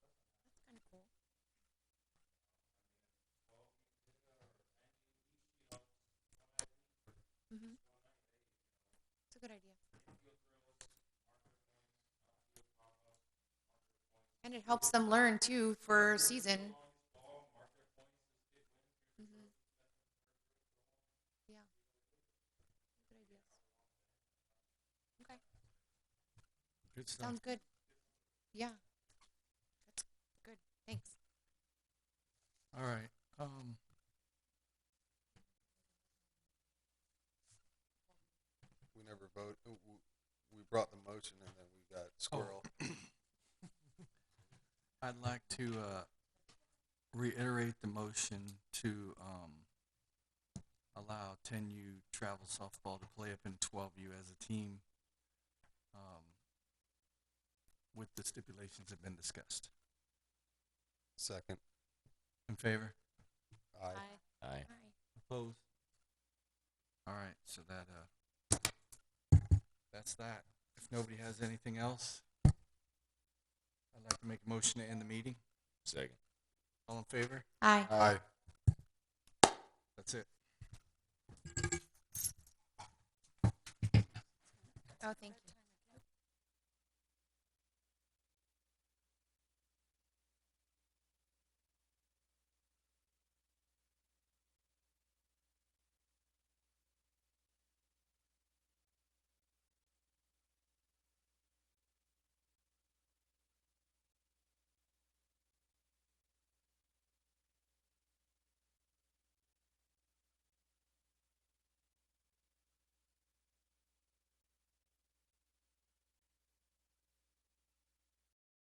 That's kind of cool. Mhm. It's a good idea. And it helps them learn too for season. Mhm. Yeah. Good ideas. Okay. Good stuff. Sounds good. Yeah. That's good. Thanks. All right. We never vote. We brought the motion and then we got squirrel. I'd like to reiterate the motion to allow 10U travel softball to play up in 12U as a team with the stipulations that have been discussed. Second. In favor? Aye. Aye. Opposed? All right, so that's that. If nobody has anything else, I'd like to make a motion to end the meeting. Second. All in favor? Aye. Aye. That's it. Oh, thank you.